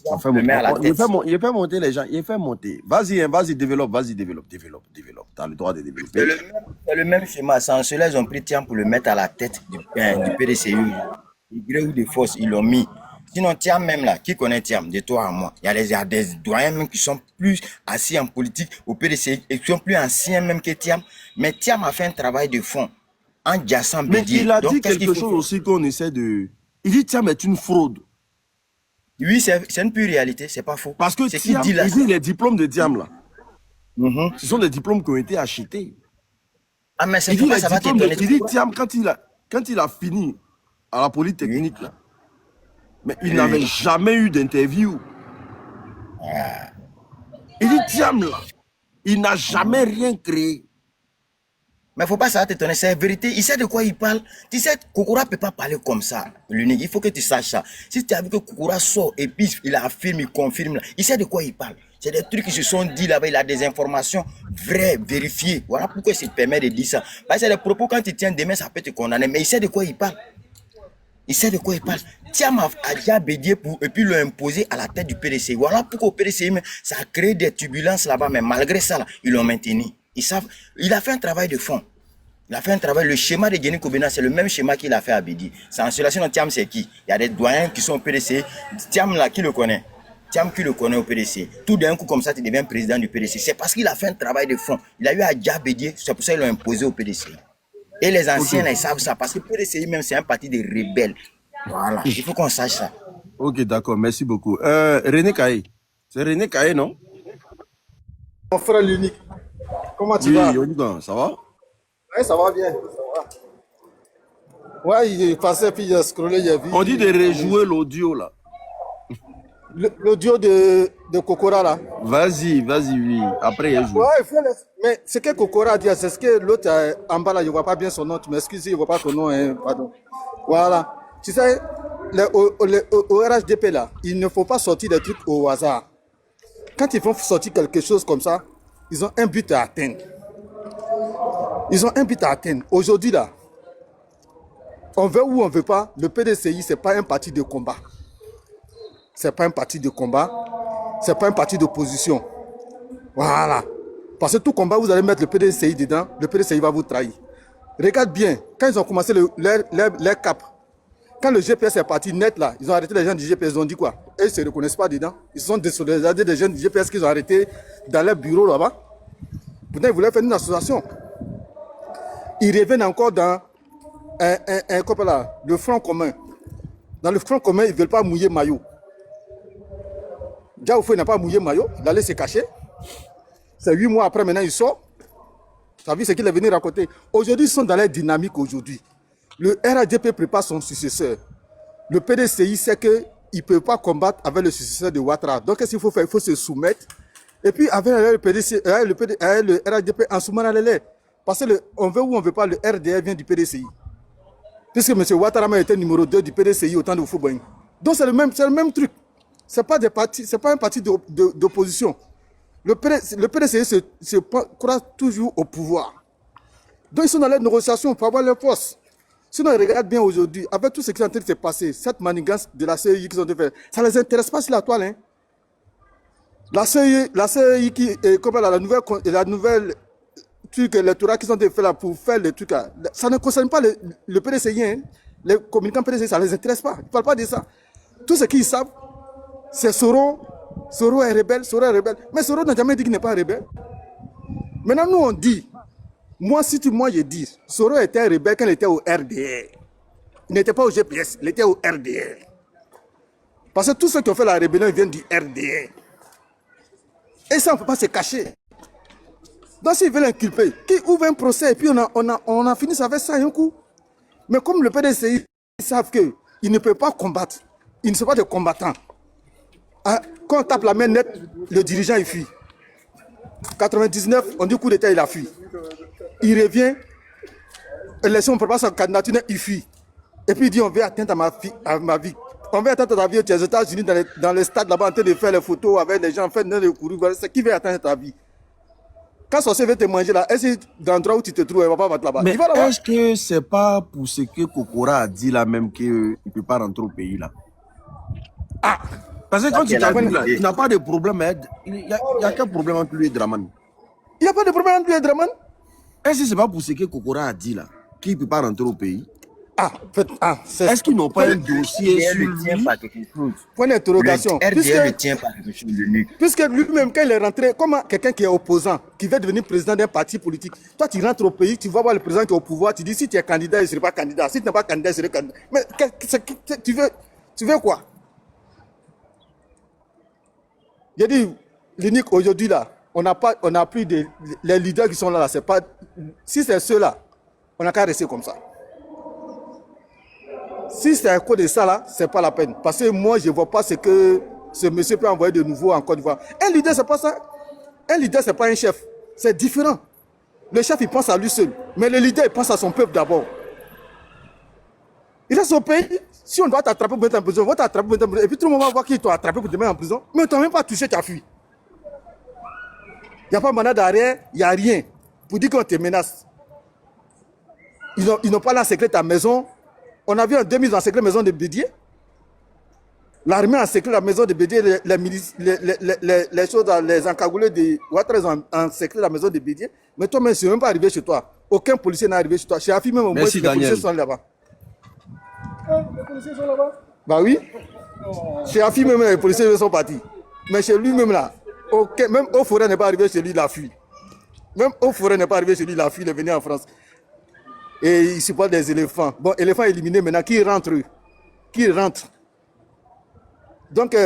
il fait monter les gens, il fait monter. Vas-y, développe. Tu as le droit de développer. C'est le même schéma. Sans cela, ils ont pris Thiam pour le mettre à la tête du PDCI. Du gré ou de force, ils l'ont mis. Sinon, Thiam même là, qui connaît Thiam, de toi à moi, il y a des doyens même qui sont plus assis en politique au PDCI et qui sont plus anciens même que Thiam. Mais Thiam a fait un travail de fond en Diassam Bédié. Mais il a dit quelque chose aussi qu'on essaie de... Il dit Thiam est une fraude. Oui, c'est une pure réalité, c'est pas faux. Parce que Thiam, il dit les diplômes de Thiam là, ce sont des diplômes qui ont été achetés. Ah, mais c'est pourquoi ça va t'étonner. Il dit Thiam, quand il a fini à la Polytechnique là, mais il n'avait jamais eu d'interview. Il dit Thiam là, il n'a jamais rien créé. Mais il ne faut pas ça t'étonner, c'est la vérité. Il sait de quoi il parle. Tu sais, Kokora ne peut pas parler comme ça. L'unique, il faut que tu saches ça. Si tu as vu que Kokora sort et puis il affirme, il confirme, là, il sait de quoi il parle. C'est des trucs qui se sont dit là-bas, il a des informations vraies, vérifiées. Voilà pourquoi il se permet de dire ça. Parce que c'est des propos, quand tu tiens demain, ça peut te condamner. Mais il sait de quoi il parle. Thiam a déjà Bédié et puis l'a imposé à la tête du PDCI. Voilà pourquoi au PDCI, ça a créé des turbulences là-bas. Mais malgré ça, là, ils l'ont maintenu. Il a fait un travail de fond. Le schéma de Djeni Kobena, c'est le même schéma qu'il a fait à Bédié. Sans cela, sinon Thiam, c'est qui? Il y a des doyens qui sont au PDCI. Thiam, là, qui le connaît? Thiam, qui le connaît au PDCI? Tout d'un coup, comme ça, tu deviens président du PDCI. C'est parce qu'il a fait un travail de fond. Il a eu à Dja Bédié, c'est pour ça qu'ils l'ont imposé au PDCI. Et les anciens, là, ils savent ça. Parce que PDCI même, c'est un parti de rebelles. Voilà. Il faut qu'on sache ça. Ok, d'accord, merci beaucoup. René Kaye. C'est René Kaye, non? Mon frère l'unique. Comment tu Oui, vas? Yonigan, ça va? Oui, ça va bien. Ça va. Ouais, il est passé puis il a scrollé, il a vu. On dit de rejouer l'audio là. L'audio de Kokora là. Vas-y, oui. Après, il joue. Ouais, il faut mais ce que Kokora a dit, c'est ce que l'autre en bas là, je ne vois pas bien son nom. Tu m'excuses, je ne vois pas ton nom, hein, pardon. Voilà. Tu sais, au RHDP là, il ne faut pas sortir des trucs au hasard. Quand ils font sortir quelque chose comme ça, ils ont un but à atteindre. Ils ont un but à atteindre. Aujourd'hui là, on veut ou on ne veut pas, le PDCI, ce n'est pas un parti de combat. Ce n'est pas un parti de combat. Ce n'est pas un parti d'opposition. Voilà. Parce que tout combat, vous allez mettre le PDCI dedans, le PDCI va vous trahir. Regarde bien, quand ils ont commencé leur cap, quand le GPS est parti net là, ils ont arrêté les gens du GPS, ils ont dit quoi? Et ils ne se reconnaissent pas dedans. Ils sont désolidarisés des gens du GPS qu'ils ont arrêtés dans leur bureau là-bas. Pourtant, ils voulaient faire une association. Ils reviennent encore dans le front commun. Dans le front commun, ils ne veulent pas mouiller maillot. Diaoufé n'a pas mouillé maillot, il allait se cacher. C'est 8 mois après, maintenant il sort. Tu as vu ce qu'il est venu raconter. Aujourd'hui, ils sont dans la dynamique aujourd'hui. Le RHDP prépare son successeur. Le PDCI sait qu'il ne peut pas combattre avec le successeur de Ouattara. Donc, qu'est-ce qu'il faut faire? Il faut se soumettre. Et puis, avec le RHDP en soumettant les. Parce que on veut ou on ne veut pas, le RDR vient du PDCI. Puisque M. Ouattara était numéro 2 du PDCI au temps de Houphouët-Boigny. Donc, c'est le même truc. Ce n'est pas un parti d'opposition. Le PDCI se croit toujours au pouvoir. Donc, ils sont dans les négociations pour avoir leur force. Sinon, ils regardent bien aujourd'hui, avec tout ce qui est en train de se passer, cette manigance de la CEI qu'ils ont fait, ça ne les intéresse pas sur la toile. Hein. La CEI qui est comme la nouvelle truc électoral qu'ils ont fait là pour faire les trucs là, ça ne concerne pas le PDCI. Hein. Les communicants PDCI, ça ne les intéresse pas. Ils ne parlent pas de ça. Tout ce qu'ils savent, c'est Soro. Soro est rebelle, Mais Soro n'a jamais dit qu'il n'est pas rebelle. Maintenant, nous, on dit, moi, je dis, Soro était rebelle quand il était au RDR. Il n'était pas au GPS, il était au RDR. Parce que tous ceux qui ont fait la rébellion, ils viennent du RDR. Et ça, on ne peut pas se cacher. Donc, s'ils veulent inculper, qu'ils ouvrent un procès, et puis on a fini ça avec ça un coup. Mais comme le PDCI, ils savent qu'ils ne peuvent pas combattre. Ils ne sont pas des combattants. Quand on tape la main nette, le dirigeant, il fuit. 99, on dit coup d'état, il a fui. Il revient, élection, on prépare sa candidature, il fuit. Et puis il dit, on veut atteindre à ma vie. On veut atteindre ta vie aux États-Unis, dans les stades là-bas, en train de faire les photos avec les gens, en fait, dans les courus. C'est qui veut atteindre ta vie? Quand sorcier veut te manger là, est-ce que dans l'endroit où tu te trouves, il ne va pas battre là-bas? Mais est-ce que c'est pas pour ce que Kokora a dit là même qu'il ne peut pas rentrer au pays là? Ah! Parce que quand tu t'appelles là, il n'a pas de problème. Il n'y a qu'un problème entre lui et Draman. Il n'y a pas de problème entre lui et Draman? Est-ce que ce n'est pas pour ce que Kokora a dit là, qu'il ne peut pas rentrer au pays? Est-ce qu'ils n'ont pas un dossier sur lui? Point d'interrogation. RDR ne tient pas quelque chose de lui. Puisque lui-même, quand il est rentré, comme quelqu'un qui est opposant, qui veut devenir président d'un parti politique, toi tu rentres au pays, tu vas voir le président qui est au pouvoir, tu dis si tu es candidat, il ne serait pas candidat. Si tu n'es pas candidat, il serait candidat. Mais tu veux quoi? J'ai dit, l'unique aujourd'hui là, on a plus les leaders qui sont là, c'est pas. Si c'est ceux-là, on n'a qu'à rester comme ça. Si c'est à cause de ça là, c'est pas la peine. Parce que moi, je ne vois pas ce que ce monsieur peut envoyer de nouveau en Côte d'Ivoire. Un leader, c'est pas ça. Un leader, c'est pas un chef. C'est différent. Le chef, il pense à lui seul. Mais le leader, il pense à son peuple d'abord. Il reste au pays. Si on doit t'attraper pour mettre en prison, on va t'attraper pour mettre en prison. Et puis tout le monde va voir qu'ils t'ont attrapé pour te mettre en prison. Mais tu n'as même pas touché, tu as fui. Il n'y a pas mandat d'arrêt, il n'y a rien. Pour dire qu'on te menace. Ils n'ont pas encerclé ta maison. On a vu en 2000 encercler la maison de Bédier. L'armée a encerclé la maison de Bédier. Les choses, les encagoulés de Ouattara ont encerclé la maison de Bédier. Mais toi-même, tu n'es même pas arrivé chez toi. Aucun policier n'est arrivé chez toi. Chez Afi, même au moins, les policiers sont là-bas. Les policiers sont là-bas? Bah oui. Chez Afi, même les policiers sont partis. Mais chez lui-même là, même au forêt n'est pas arrivé chez lui, il a fui. Même au forêt n'est pas arrivé chez lui, il a fui, il est venu en France. Et ils supportent des éléphants. Bon, éléphants éliminés maintenant, qui rentrent eux? Qui rentrent? Donc,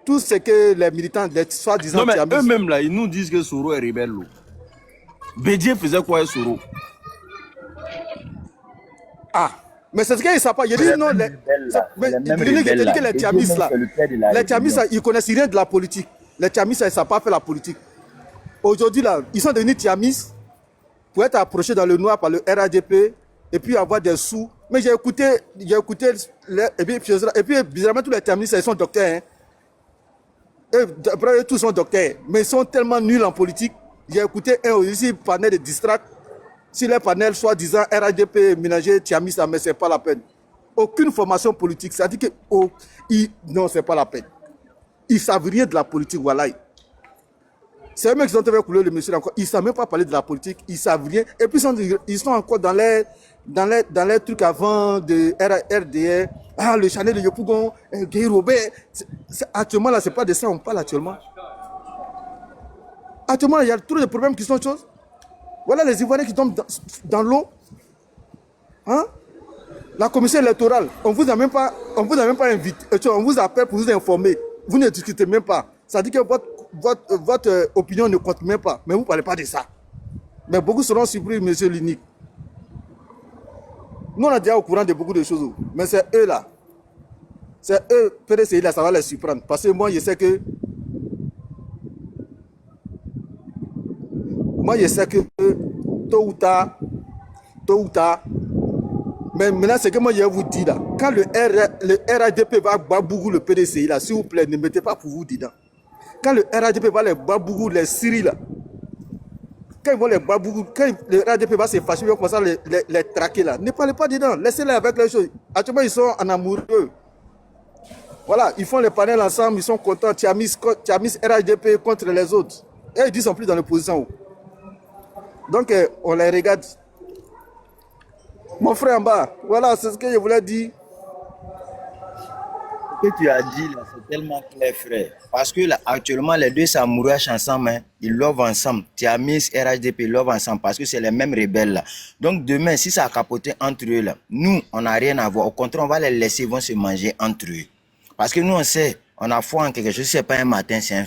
tout ce que les militants, les soi-disant Non, mais Tiamis, eux-mêmes là, ils nous disent que Soro est rebelle. Bédier faisait quoi avec Soro? ah, mais c'est ce qu'ils ne savent pas. Je dis non, les Tiamis là, les Tiamis là, ils ne connaissent rien de la politique. Les Tiamis là, ils ne savent pas faire la politique. Aujourd'hui là, ils sont devenus Tiamis pour être approchés dans le noir par le RADP et puis avoir des sous. Mais j'ai écouté et puis bizarrement tous les Tiamis là, ils sont docteurs. Hein. Eux, tous sont docteurs, mais ils sont tellement nuls en politique. J'ai écouté un aussi panel de distract. Si les panels soi-disant RADP, ménager, Tiamis, mais ce n'est pas la peine. Aucune formation politique. Ça dit que non, ce n'est pas la peine. Ils ne savent rien de la politique, voilà. C'est eux qui ont fait couler le monsieur encore. Ils ne savent même pas parler de la politique. Ils ne savent rien. Et puis ils sont encore dans les trucs avant de RDR. Ah, le Chanel de Yopougon, Guy Robert. Actuellement, là, ce n'est pas de ça on parle actuellement. Actuellement, il y a trop de problèmes qui sont autre chose. Voilà les Ivoiriens qui tombent dans l'eau. Hein? La commission électorale, on ne vous a même pas invité. On vous appelle pour vous informer. Vous ne discutez même pas. Ça dit que votre opinion ne compte même pas. Mais vous ne parlez pas de ça. Mais beaucoup seront surpris, monsieur l'unique. Nous, on est déjà au courant de beaucoup de choses. Mais c'est eux là. C'est eux, PDCI là, ça va les surprendre. Parce que moi, je sais que tôt ou tard, mais maintenant, c'est que moi, je vous dis là, quand le RADP va babougou le PDCI là, s'il vous plaît, ne mettez pas pour vous dedans. Quand le RADP va les babougou, les Syries là, quand ils vont les babougou, quand le RADP va se fâcher, ils vont commencer à les traquer là, ne parlez pas dedans, laissez-les avec les choses. Actuellement, ils sont en amoureux. Voilà, ils font les panels ensemble, ils sont contents, Tiamis RADP contre les autres. Et ils sont plus dans l'opposition. Donc, on les regarde. Mon frère en bas, voilà, c'est ce que je voulais dire. Ce que tu as dit là, c'est tellement clair, frère. Parce que là, actuellement, les deux s'amourachent ensemble, hein. Ils lovent ensemble. Tiamis, RHDP, ils lovent ensemble parce que c'est les mêmes rebelles là. Donc, demain, si ça a capoté entre eux là, nous, on n'a rien à voir. Au contraire, on va les laisser, ils vont se manger entre eux. Parce que nous, on sait, on a foi en quelque chose. Si ce n'est pas un matin, ça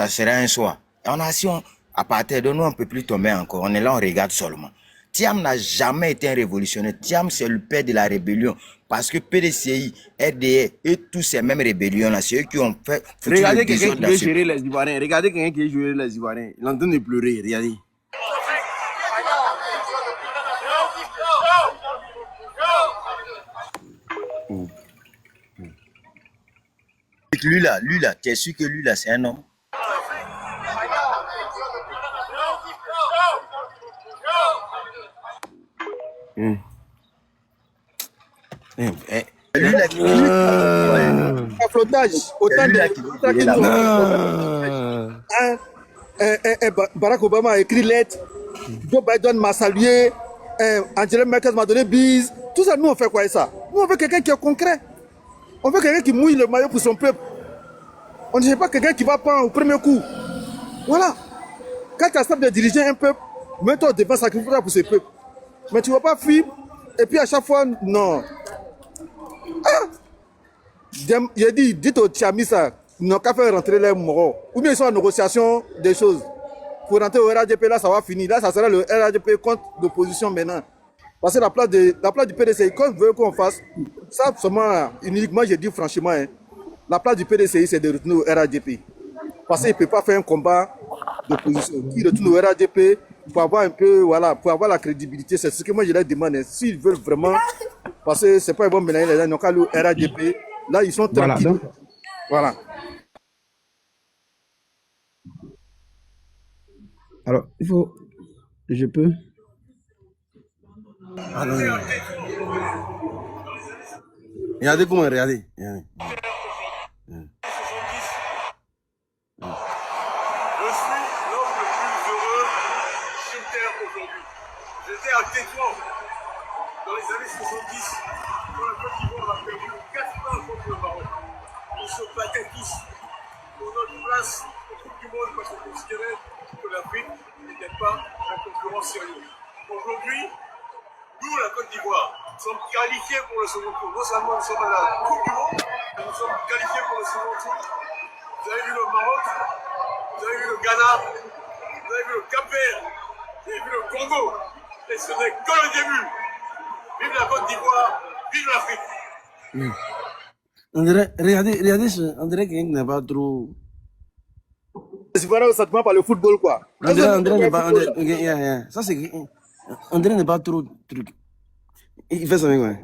sera un soir. Et on a si à partir de nous, on ne peut plus tomber encore. On est là, on regarde seulement. Thiam n'a jamais été un révolutionnaire. Thiam, c'est le père de la rébellion. Parce que PDCI, RDR et tous ces mêmes rébellions-là, c'est eux qui ont fait... Regardez quelqu'un qui veut gérer les Ivoiriens. Regardez quelqu'un qui veut gérer les Ivoiriens. Il est en train de pleurer, regardez. Lui là, tu es sûr que lui là, c'est un homme? Lui là qui flottage, autant de Barack Obama a écrit lettre, Joe Biden m'a salué, Angela Merkel m'a donné bise. Tout ça, nous on fait quoi ça? Nous on veut quelqu'un qui est concret. On veut quelqu'un qui mouille le maillot pour son peuple. On ne sait pas quelqu'un qui va prendre au premier coup. Voilà. Quand tu acceptes de diriger un peuple, mets-toi devant, sacrifice pour ce peuple. Mais tu ne vas pas fuir. Et puis à chaque fois, non. Ah! J'ai dit, dites aux Tiamis ça, ils n'ont qu'à faire rentrer les morts. Ou bien ils sont en négociation des choses. Pour rentrer au RADP, là, ça va finir. Là, ça sera le RADP contre l'opposition maintenant. Parce que la place du PDCI, quand veut qu'on fasse, ça, seulement, uniquement, j'ai dit franchement, hein, la place du PDCI, c'est de retourner au RADP. Parce qu'il ne peut pas faire un combat d'opposition. Il retourne au RADP pour avoir un peu, voilà, pour avoir la crédibilité. C'est ce que moi, je leur demande. Hein. S'ils veulent vraiment, parce que c'est pas ils vont mélanger les gens, ils n'ont qu'à aller au RADP. Là, ils sont tranquilles. Voilà. Alors, il faut... Je peux... Alors, regardez comment regardez. Je suis l'homme le plus heureux sur Terre aujourd'hui. J'étais à Tétouan dans les années 70 quand la Côte d'Ivoire a perdu 4-1 contre le Maroc. On se battait tous pour notre place au Coupe du Monde parce qu'on considérait que l'Afrique n'était pas un concurrent sérieux. Aujourd'hui, Nous, la Côte d'Ivoire, sommes qualifiés pour le second tour. Non seulement nous sommes à la Coupe du Monde, mais nous sommes qualifiés pour le second tour. Vous avez vu le Maroc, vous avez vu le Ghana, vous avez vu le Cap-Vert, vous avez vu le Congo. Et ce n'est que le début. Vive la Côte d'Ivoire, vive l'Afrique. Regardez, André King n'est pas trop. C'est voilà, ça te prend par le football, quoi. André n'est pas. Ça, c'est. André n'est pas trop truc. Il fait ça avec moi.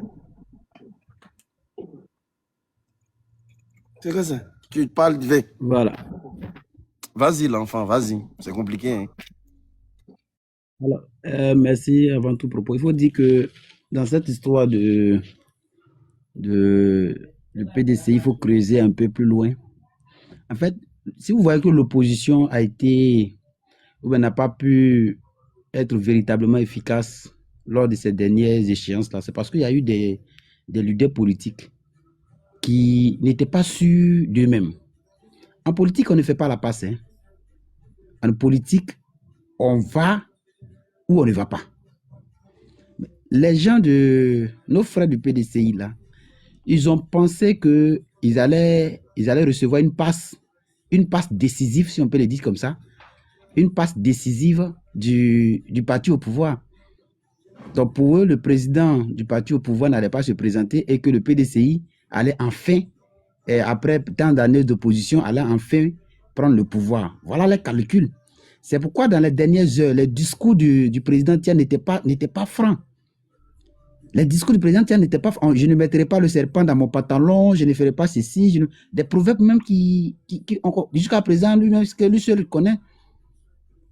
C'est quoi ça? Tu parles, Voilà. vas-y l'enfant, vas-y. C'est compliqué. Hein. Alors, merci avant tout propos. Il faut dire que dans cette histoire de PDC, il faut creuser un peu plus loin. En fait, si vous voyez que l'opposition a été, ou bien n'a pas pu être véritablement efficace lors de ces dernières échéances-là, c'est parce qu'il y a eu des leaders politiques qui n'étaient pas sûrs d'eux-mêmes. En politique, on ne fait pas la passe. Hein. En politique, on va ou on ne va pas. Les gens de nos frères du PDCI, là, ils ont pensé qu'ils allaient recevoir une passe décisive, si on peut le dire comme ça, une passe décisive du parti au pouvoir. Donc pour eux, le président du parti au pouvoir n'allait pas se présenter et que le PDCI allait enfin, après tant d'années d'opposition, allait enfin prendre le pouvoir. Voilà les calculs. C'est pourquoi dans les dernières heures, les discours du président Tian n'étaient pas francs. Les discours du président Tian n'étaient pas francs. Je ne mettrai pas le serpent dans mon pantalon, je ne ferai pas ceci. Des proverbes même qui jusqu'à présent, lui-même, ce que lui seul connaît.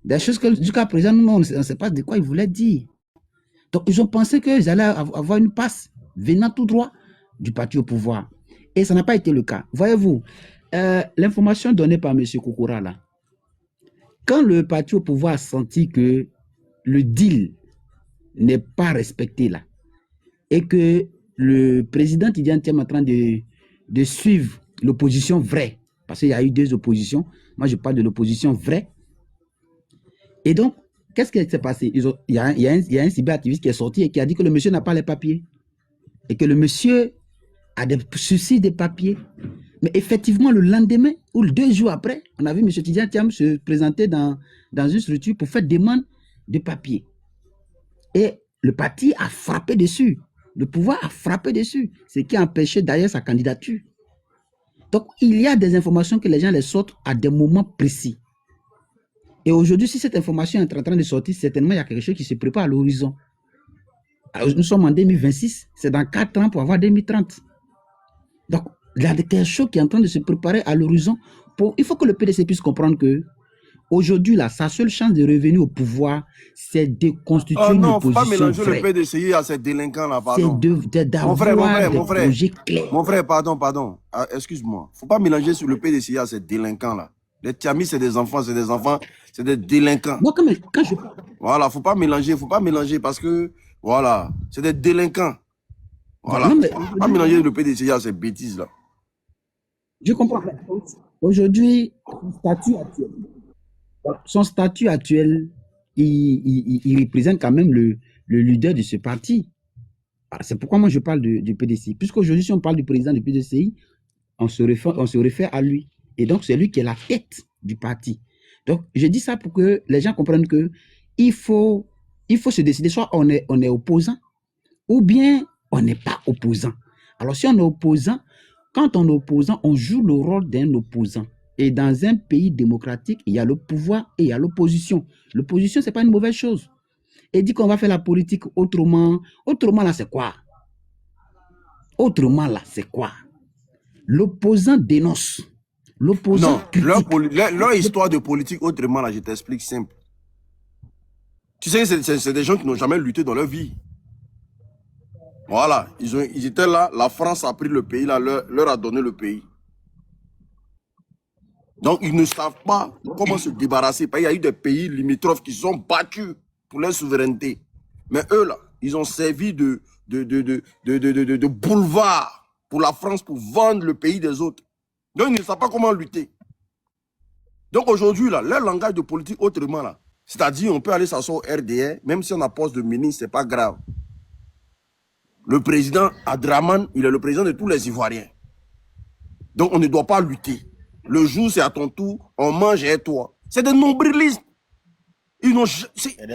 Des choses que jusqu'à présent, nous, on ne sait pas de quoi il voulait dire. Donc, ils ont pensé qu'ils allaient avoir une passe venant tout droit du parti au pouvoir. Et ça n'a pas été le cas. Voyez-vous, l'information donnée par M. Koukoura, là, quand le parti au pouvoir a senti que le deal n'est pas respecté là, et que le président Tidjane Thiam est en train de suivre l'opposition vraie, parce qu'il y a eu deux oppositions, moi je parle de l'opposition vraie, et donc, qu'est-ce qui s'est passé? Il y a un cyberactiviste qui est sorti et qui a dit que le monsieur n'a pas les papiers, et que le monsieur a des soucis de papiers. Mais effectivement, le lendemain ou 2 jours après, on a vu M. Tidjane Thiam se présenter dans une structure pour faire demande de papiers. Et le parti a frappé dessus. Le pouvoir a frappé dessus. Ce qui a empêché d'ailleurs sa candidature. Donc, il y a des informations que les gens les sortent à des moments précis. Et aujourd'hui, si cette information est en train de sortir, certainement, il y a quelque chose qui se prépare à l'horizon. Nous sommes en 2026. C'est dans 4 ans pour avoir 2030. Donc, il y a quelque chose qui est en train de se préparer à l'horizon. Il faut que le PDC puisse comprendre que aujourd'hui, là, sa seule chance de revenir au pouvoir, c'est de constituer une opposition vraie. Non, il ne faut pas mélanger le PDCI à ces délinquants-là, pardon. C'est d'avoir des projets clairs. Mon frère, pardon. Excuse-moi. Il ne faut pas mélanger sur le PDCI à ces délinquants-là. Les Tiamis, c'est des enfants, c'est des délinquants. Moi, quand je... Voilà, il ne faut pas mélanger parce que, voilà, c'est des délinquants. Voilà, il ne faut pas mélanger le PDCI à ces bêtises-là. Je comprends. Aujourd'hui, son statut actuel, il représente quand même le leader de ce parti. C'est pourquoi moi je parle du PDCI. Puisqu'aujourd'hui, si on parle du président du PDCI, on se réfère à lui. Et donc, c'est lui qui est la tête du parti. Donc, je dis ça pour que les gens comprennent que il faut se décider. Soit on est opposant, ou bien on n'est pas opposant. Alors, si on est opposant, quand on est opposant, on joue le rôle d'un opposant. Et dans un pays démocratique, il y a le pouvoir et il y a l'opposition. L'opposition, ce n'est pas une mauvaise chose. Et dit qu'on va faire la politique autrement. Autrement, là, c'est quoi? Autrement, là, c'est quoi? L'opposant dénonce. L'opposant critique. Leur histoire de politique autrement, là, je t'explique simple. Tu sais, c'est des gens qui n'ont jamais lutté dans leur vie. Voilà, ils étaient là, la France a pris le pays, là, leur a donné le pays. Donc, ils ne savent pas comment se débarrasser. Il y a eu des pays limitrophes qui sont battus pour leur souveraineté. Mais eux, là, ils ont servi de boulevard pour la France pour vendre le pays des autres. Donc, ils ne savent pas comment lutter. Donc, aujourd'hui, là, leur langage de politique autrement, là, c'est-à-dire, on peut aller s'asseoir au RDR, même si on a poste de ministre, c'est pas grave. Le président Adraman, il est le président de tous les Ivoiriens. Donc on ne doit pas lutter. Le jour, c'est à ton tour, on mange et toi. C'est des nombrilistes.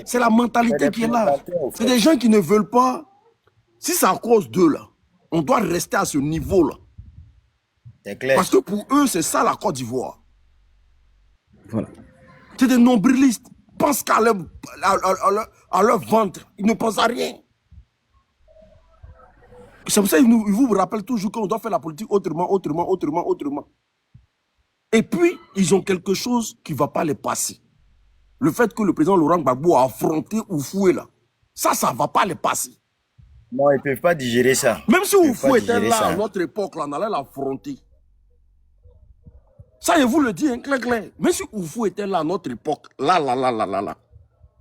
C'est la mentalité qui est là. C'est des gens qui ne veulent pas. Si c'est à cause d'eux, là, on doit rester à ce niveau-là. C'est clair. Parce que pour eux, c'est ça la Côte d'Ivoire. Voilà. C'est des nombrilistes. Ils pensent qu'à leur, à leur ventre. Ils ne pensent à rien. C'est pour ça qu'ils vous rappellent toujours qu'on doit faire la politique autrement, autrement, autrement, autrement. Et puis, ils ont quelque chose qui ne va pas les passer. Le fait que le président Laurent Gbagbo a affronté Oufoué là, ça ne va pas les passer. Non, ils ne peuvent pas digérer ça. Même si Oufoué était là à notre époque, là, on allait l'affronter. Ça, je vous le dis, hein, clair, clair. Même si Oufoué était là à notre époque, là,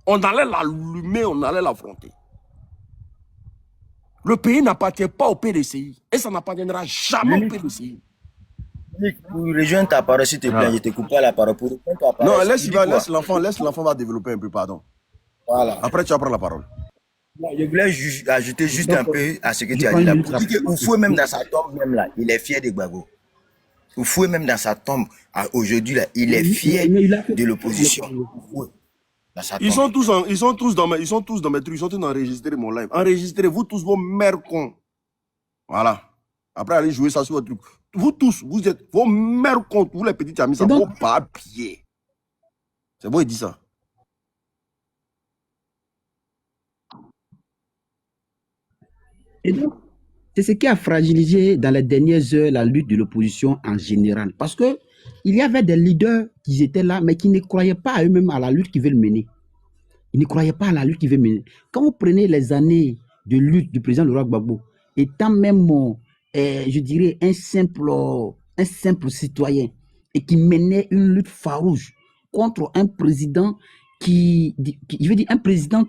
on allait l'allumer, on allait l'affronter. Le pays n'appartient pas au PDCI. Et ça n'appartiendra jamais au PDCI. Pour rejoindre ta parole, s'il te plaît, je te coupe pas la parole. Pour ta parole, non, laisse l'enfant va développer un peu, pardon. Voilà. Après, tu vas prendre la parole. Non, je voulais ajouter juste un peu à ce que tu as dit là. Pour dire que Oufoué, même dans sa tombe, même là, il est fier de Gbagbo. Oufoué, même dans sa tombe, aujourd'hui, là, il est fier de l'opposition. Ils sont tous dans mes trucs, ils sont tous enregistrés mon live. Enregistrez-vous tous vos mères cons. Voilà. Après, allez jouer ça sur votre truc. Vous tous, vous êtes vos mères cons, vous les petits amis, ça vos papiers. C'est bon, il dit ça. Et donc, c'est ce qui a fragilisé dans les dernières heures la lutte de l'opposition en général. Parce que il y avait des leaders qui étaient là, mais qui ne croyaient pas à eux-mêmes à la lutte qu'ils veulent mener. Ils ne croyaient pas à la lutte qu'ils veulent mener. Quand vous prenez les années de lutte du président Laurent Gbagbo, étant même, je dirais, un simple citoyen, et qui menait une lutte farouche contre un président je veux dire, un président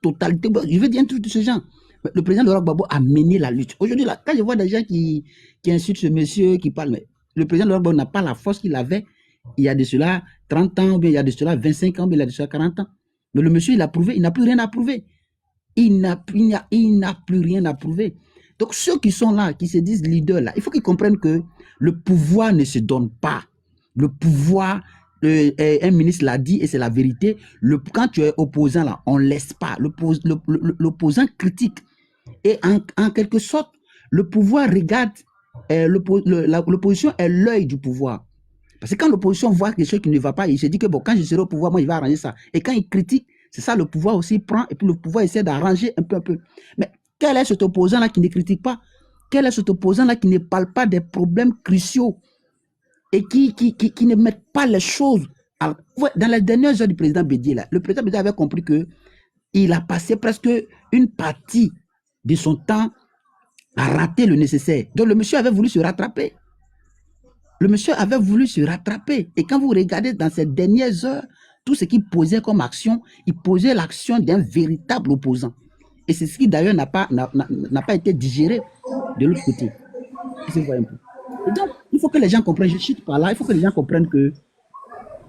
totalité, je veux dire un truc de ce genre. Le président Laurent Gbagbo a mené la lutte. Aujourd'hui, là, quand je vois des gens qui insultent ce monsieur, qui parlent, mais le président Laurent Gbagbo n'a pas la force qu'il avait il y a de cela 30 ans, ou bien il y a de cela 25 ans, ou bien il y a de cela 40 ans. Mais le monsieur, il a prouvé, il n'a plus rien à prouver. Il n'a plus rien à prouver. Donc ceux qui sont là, qui se disent leaders là, il faut qu'ils comprennent que le pouvoir ne se donne pas. Le pouvoir, un ministre l'a dit et c'est la vérité, quand tu es opposant là, on ne laisse pas. L'opposant critique. Et en quelque sorte, le pouvoir regarde, l'opposition est l'œil du pouvoir. Parce que quand l'opposition voit quelque chose qui ne va pas, il se dit que bon, quand je serai au pouvoir, moi, il va arranger ça. Et quand il critique, c'est ça, le pouvoir aussi prend, et puis le pouvoir essaie d'arranger un peu. Mais quel est cet opposant-là qui ne critique pas? Quel est cet opposant-là qui ne parle pas des problèmes cruciaux et qui ne met pas les choses? Alors, dans les dernières heures du président Bédié, là, le président Bédié avait compris qu'il a passé presque une partie de son temps à rater le nécessaire. Donc le monsieur avait voulu se rattraper. Et quand vous regardez dans ces dernières heures, tout ce qu'il posait comme action, il posait l'action d'un véritable opposant. Et c'est ce qui d'ailleurs n'a pas été digéré de l'autre côté. Et donc, il faut que les gens comprennent, je chute par là, il faut que les gens comprennent que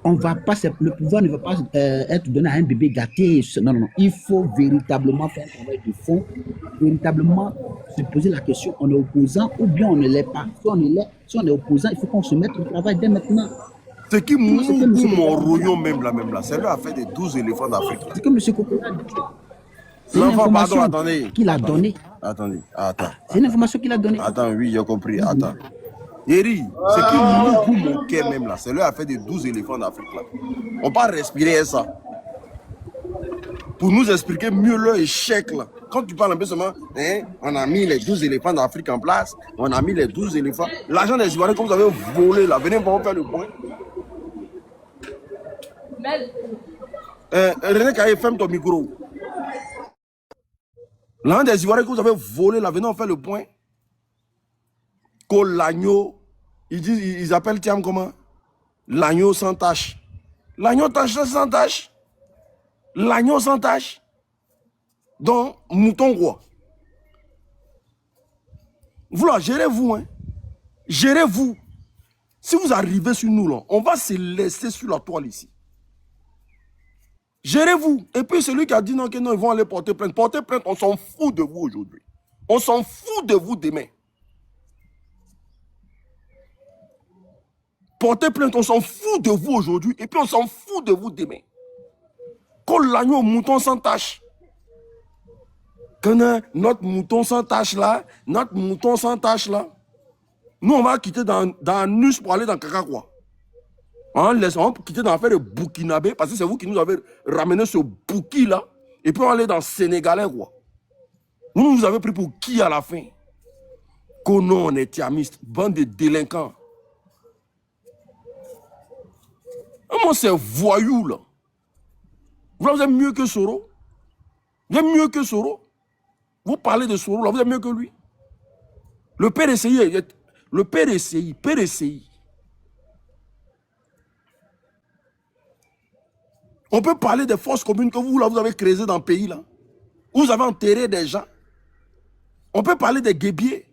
le pouvoir ne va pas être donné à un bébé gâté. Non. Il faut véritablement faire un travail de fond, véritablement se poser la question, on est opposant ou bien on ne l'est pas. Si on est opposant, il faut qu'on se mette au travail dès maintenant. Ce qui mon rouillon même là, c'est lui a fait des 12 éléphants d'Afrique. C'est comme M. Kokora dit. C'est une L'enfant, pardon, information attendez. qu'il a donnée. Attends. C'est une information qu'il a donnée. Attends, oui, j'ai compris. Attends. Yeri, ce qui nous mon cœur même là, c'est lui a fait des 12 éléphants d'Afrique là. On va respirer ça. Pour nous expliquer mieux leur échec là. Quand tu parles un peu seulement, hein, on a mis les 12 éléphants d'Afrique en place, on a mis les 12 éléphants. L'argent des Ivoiriens que vous avez volé là, venez voir faire le point. René Kaye, ferme ton micro. L'argent des Ivoiriens que vous avez volé là, venez en faire le point. Que l'agneau, ils appellent Thiam comment? L'agneau sans tache. L'agneau sans tache. L'agneau sans tache. Donc, mouton roi. Vous là, gérez-vous, hein. Gérez-vous. Si vous arrivez sur nous, là, on va se laisser sur la toile ici. Gérez-vous. Et puis celui qui a dit non, que non, ils vont aller porter plainte. Porter plainte, on s'en fout de vous aujourd'hui. On s'en fout de vous demain. Portez plainte, on s'en fout de vous aujourd'hui et puis on s'en fout de vous demain. Comme l'agneau au mouton sans tache. Quand notre mouton sans tache là, notre mouton sans tache là, nous on va quitter dans Nus pour aller dans Kakakwa. On va quitter dans l'affaire de Burkinabé parce que c'est vous qui nous avez ramené ce Bouki là et puis on va aller dans le Sénégalais quoi. Vous nous avez pris pour qui à la fin? Qu'on on est tiamiste, bande de délinquants. Moi c'est voyou là. Vous êtes mieux que Soro. Vous êtes mieux que Soro. Vous parlez de Soro là, vous êtes mieux que lui. Le PDCI. On peut parler des forces communes que vous, là, vous avez créées dans le pays là. Vous avez enterré des gens. On peut parler des guébiers.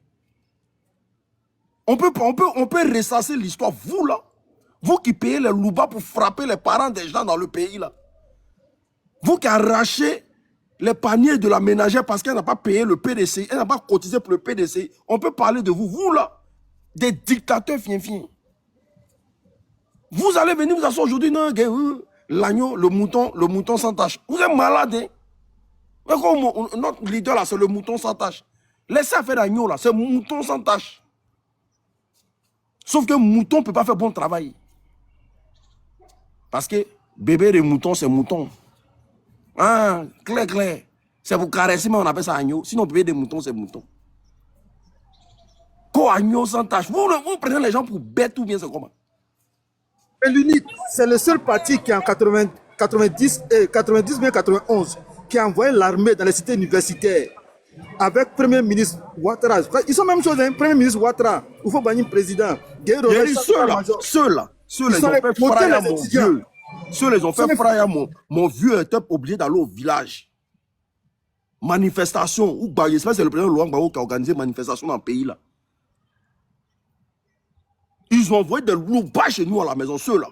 On peut ressasser l'histoire. Vous là, vous qui payez les louba pour frapper les parents des gens dans le pays là. Vous qui arrachez les paniers de la ménagère parce qu'elle n'a pas payé le PDCI, elle n'a pas cotisé pour le PDCI. On peut parler de vous. Vous là, des dictateurs fin. Vous allez venir vous asseoir aujourd'hui, non, l'agneau, le mouton sans tache. Vous êtes malade, hein? Notre leader là, c'est le mouton sans tache. Laissez faire l'agneau là, c'est mouton sans tache. Sauf que mouton ne peut pas faire bon travail. Parce que bébé de mouton, c'est mouton. Ah, clair. C'est pour caresser, mais on appelle ça agneau. Sinon, bébé de mouton, c'est mouton. Quoi, agneau sans tache? Vous prenez les gens pour bêtes ou bien c'est comment? Et l'UNIT, c'est le seul parti qui en 90 bien 91, qui a envoyé l'armée dans les cités universitaires avec Premier ministre Ouattara. Ils sont même chose, hein? Premier ministre Ouattara, il faut bannir le président. Ceux-là, ils ont fait frayer à mon vieux. Ceux-là, ils ont fait frayer à mon vieux était obligé d'aller au village. Manifestation, ou c'est le président Laurent Gbagbo qui a organisé manifestation dans le pays là. Ils ont envoyé des loupas chez nous à la maison, ceux-là.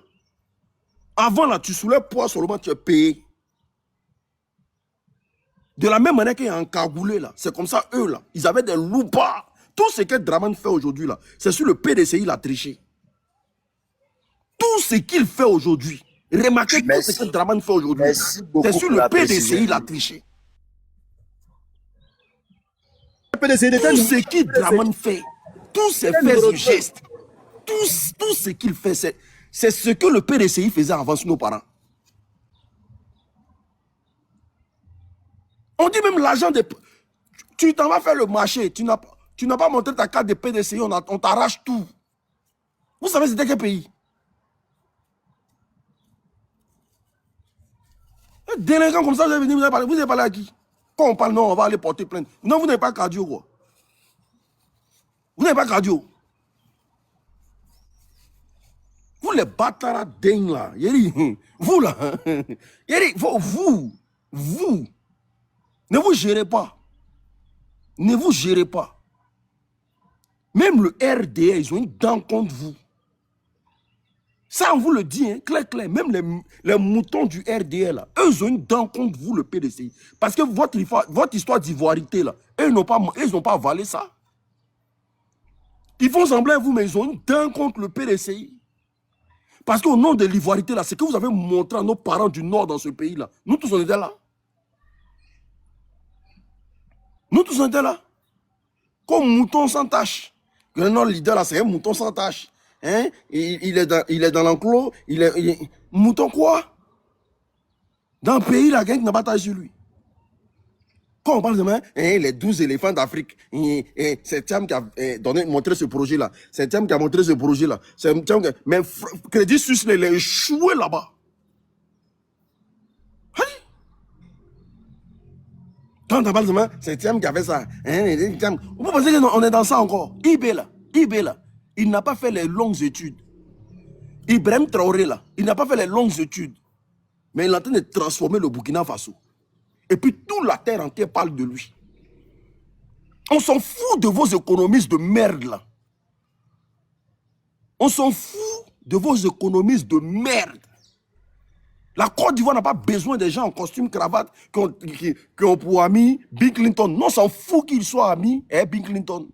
Avant, là, tu soulèves poids seulement, tu es payé. De la même manière qu'il y a un cagoulé, là. C'est comme ça, eux, là. Ils avaient des loupas. Tout ce que Draman fait aujourd'hui, là, c'est sur le PDCI, il a triché. Tout ce qu'il fait aujourd'hui, remarquez tout ce que Draman fait aujourd'hui, c'est sur le PDCI, il a triché. Tout ce que Draman fait, tous ces faits et gestes, tout ce qu'il fait, c'est ce que le PDCI faisait avant sur nos parents. On dit même l'argent de... Tu t'en vas faire le marché, tu n'as pas montré ta carte de PDCI, on t'arrache tout. Vous savez c'était quel pays? Un délinquant comme ça, vous avez parlé à qui? Quand on parle, non, on va aller porter plainte. Non, vous n'avez pas cardio, quoi. Vous n'avez pas cardio. Vous les bâtards dingues là, vous là, vous, ne vous gérez pas. Ne vous gérez pas. Même le RDA, ils ont une dent contre vous. Ça, on vous le dit, hein, clair. Même les moutons du RDA, là, eux, ils ont une dent contre vous, le PDCI. Parce que votre histoire d'ivoirité, là, eux, ils n'ont pas avalé ça. Ils font sembler à vous, mais ils ont une dent contre le PDCI. Parce qu'au nom de l'ivoirité, là, c'est que vous avez montré à nos parents du Nord dans ce pays-là. Nous tous, on était là. Nous tous, on était là. Comme mouton sans tache. Le nom leader, là, c'est un mouton sans tache. Hein? Il est dans l'enclos. Mouton quoi? Dans le pays, la gang n'a pas taille sur lui. Quand on parle de les 12 éléphants d'Afrique, c'est Thiam qui a montré ce projet-là. C'est Thiam qui a montré ce projet-là. Mais Crédit Suisse, il a échoué là-bas. Quand on parle de c'est Thiam qui a fait ça. Vous pensez qu'on est dans ça encore? IB là, il n'a pas fait les longues études. Ibrahim Traoré là, il n'a pas fait les longues études. Mais il est en train de transformer le Burkina Faso. Et puis toute la terre entière parle de lui. On s'en fout de vos économistes de merde là. On s'en fout de vos économistes de merde. La Côte d'Ivoire n'a pas besoin des gens en costume, cravate, qui ont pour ami Bill Clinton. Non, on s'en fout qu'il soit ami avec Bill Clinton.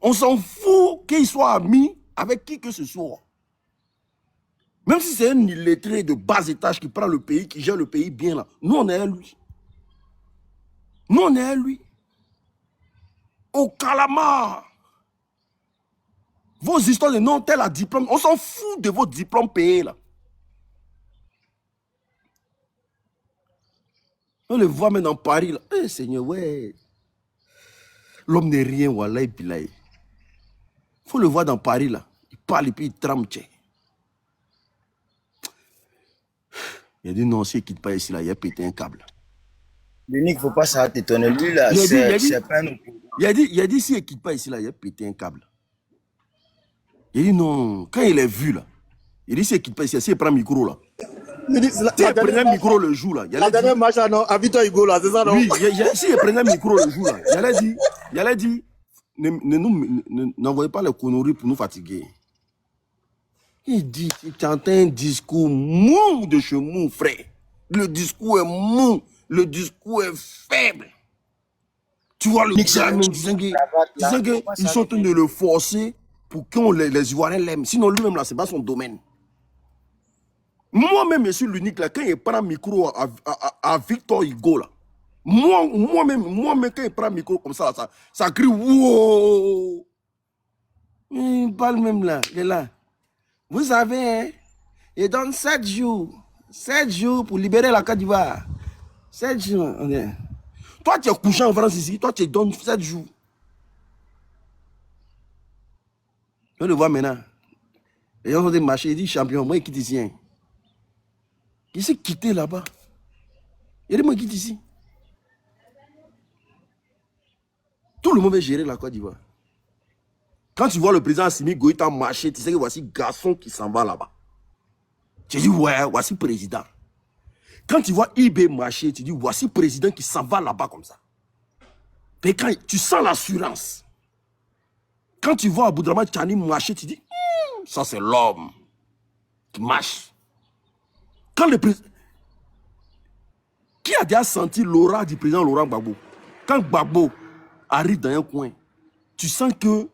On s'en fout qu'il soit ami avec qui que ce soit. Même si c'est un illettré de bas étage qui prend le pays, qui gère le pays bien là. Nous, on est à lui. Nous, on est à lui. Au Calamar. Vos histoires de non tel à diplôme, on s'en fout de vos diplômes payés là. On le voit même dans Paris là. Eh Seigneur, ouais. L'homme n'est rien, wallah, bilaï. Faut le voir dans Paris là. Il parle et puis il tremble. Il a dit non, s'il ne quitte pas ici là, il a pété un câble. L'unique, il ne faut pas ça t'étonner. Lui là, Il c'est pas un... a dit s'il ne quitte pas ici là, il a pété un câble. Il a dit non, quand il est vu là, il dit s'il ne quitte pas ici, s'il prend le micro là. S'il prenait le micro le jour là, la dernière match là, non, à Victor Hugo là, c'est ça non? Oui, s'il prenait le micro le jour là, il allait dire, n'envoyez pas les conneries pour nous fatiguer. Il dit, tu entends un discours mou de chez mou, frère. Le discours est mou, le discours est faible. Tu vois le gars même disant qu'ils sont en train de le forcer pour que les Ivoiriens l'aiment. Sinon lui-même là, c'est pas son domaine. Moi-même, je suis l'unique là, quand il prend le micro à Victor Hugo là, moi-même, quand il prend le micro comme ça, ça crie wow. Il parle même là, il est là. Vous savez, hein, il donne 7 jours. 7 jours pour libérer la Côte d'Ivoire. 7 jours. Toi, tu es couché en France ici, toi, tu donnes 7 jours. On le voit maintenant. Les gens ont des marchés, il dit champion, moi, il quitte ici. Hein. Il s'est quitté là-bas. Il dit, moi, il quitte ici. Tout le monde veut gérer la Côte d'Ivoire. Quand tu vois le président Assimi Goïta marcher, tu sais que voici garçon qui s'en va là-bas. Tu dis, ouais, voici président. Quand tu vois IB marcher, tu dis, voici président qui s'en va là-bas comme ça. Et quand tu sens l'assurance. Quand tu vois Aboudraman Tchani marcher, tu dis, ça c'est l'homme qui marche. Quand le président... Qui a déjà senti l'aura du président Laurent Gbagbo? Quand Gbagbo arrive dans un coin, tu sens que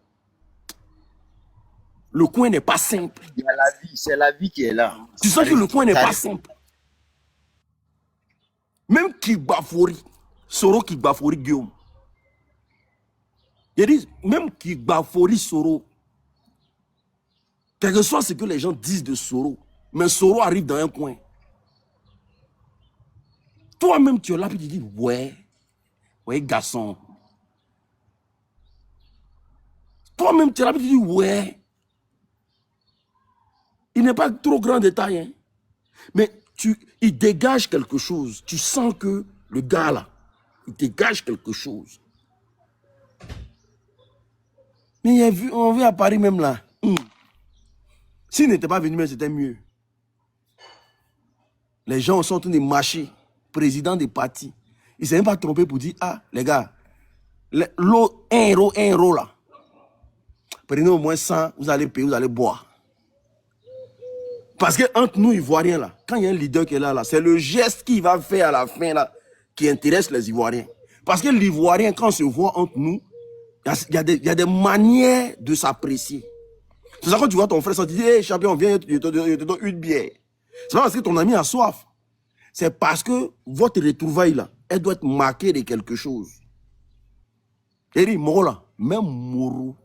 le coin n'est pas simple. Il y a la vie, c'est la vie qui est là. Tu sens que le coin n'est pas simple. Même Kigbafori, Soro Kigbafori Guillaume. Il dit, même Kigbafori Soro, quel que soit ce que les gens disent de Soro, mais Soro arrive dans un coin. Toi-même, tu es là et tu dis, ouais, garçon. Toi-même, tu es là et tu dis, ouais. Il n'est pas trop grand détail, hein. Mais il dégage quelque chose. Tu sens que le gars là, il dégage quelque chose. Mais on vit à Paris même là. S'il n'était pas venu, c'était mieux. Les gens sont en train de marcher. Président des partis. Il ne s'est même pas trompé pour dire, ah, les gars, l'eau, 1 euro là. Prenez au moins 100, vous allez payer, vous allez boire. Parce que entre nous, Ivoiriens, là, quand il y a un leader qui est là, c'est le geste qu'il va faire à la fin là, qui intéresse les Ivoiriens. Parce que l'Ivoirien, quand on se voit entre nous, il y a des manières de s'apprécier. C'est ça quand tu vois ton frère, tu dis, hey, champion, viens, je te donne une bière. C'est pas parce que ton ami a soif. C'est parce que votre retrouvaille là, elle doit être marquée de quelque chose. Et dit, Moro là, même Moro.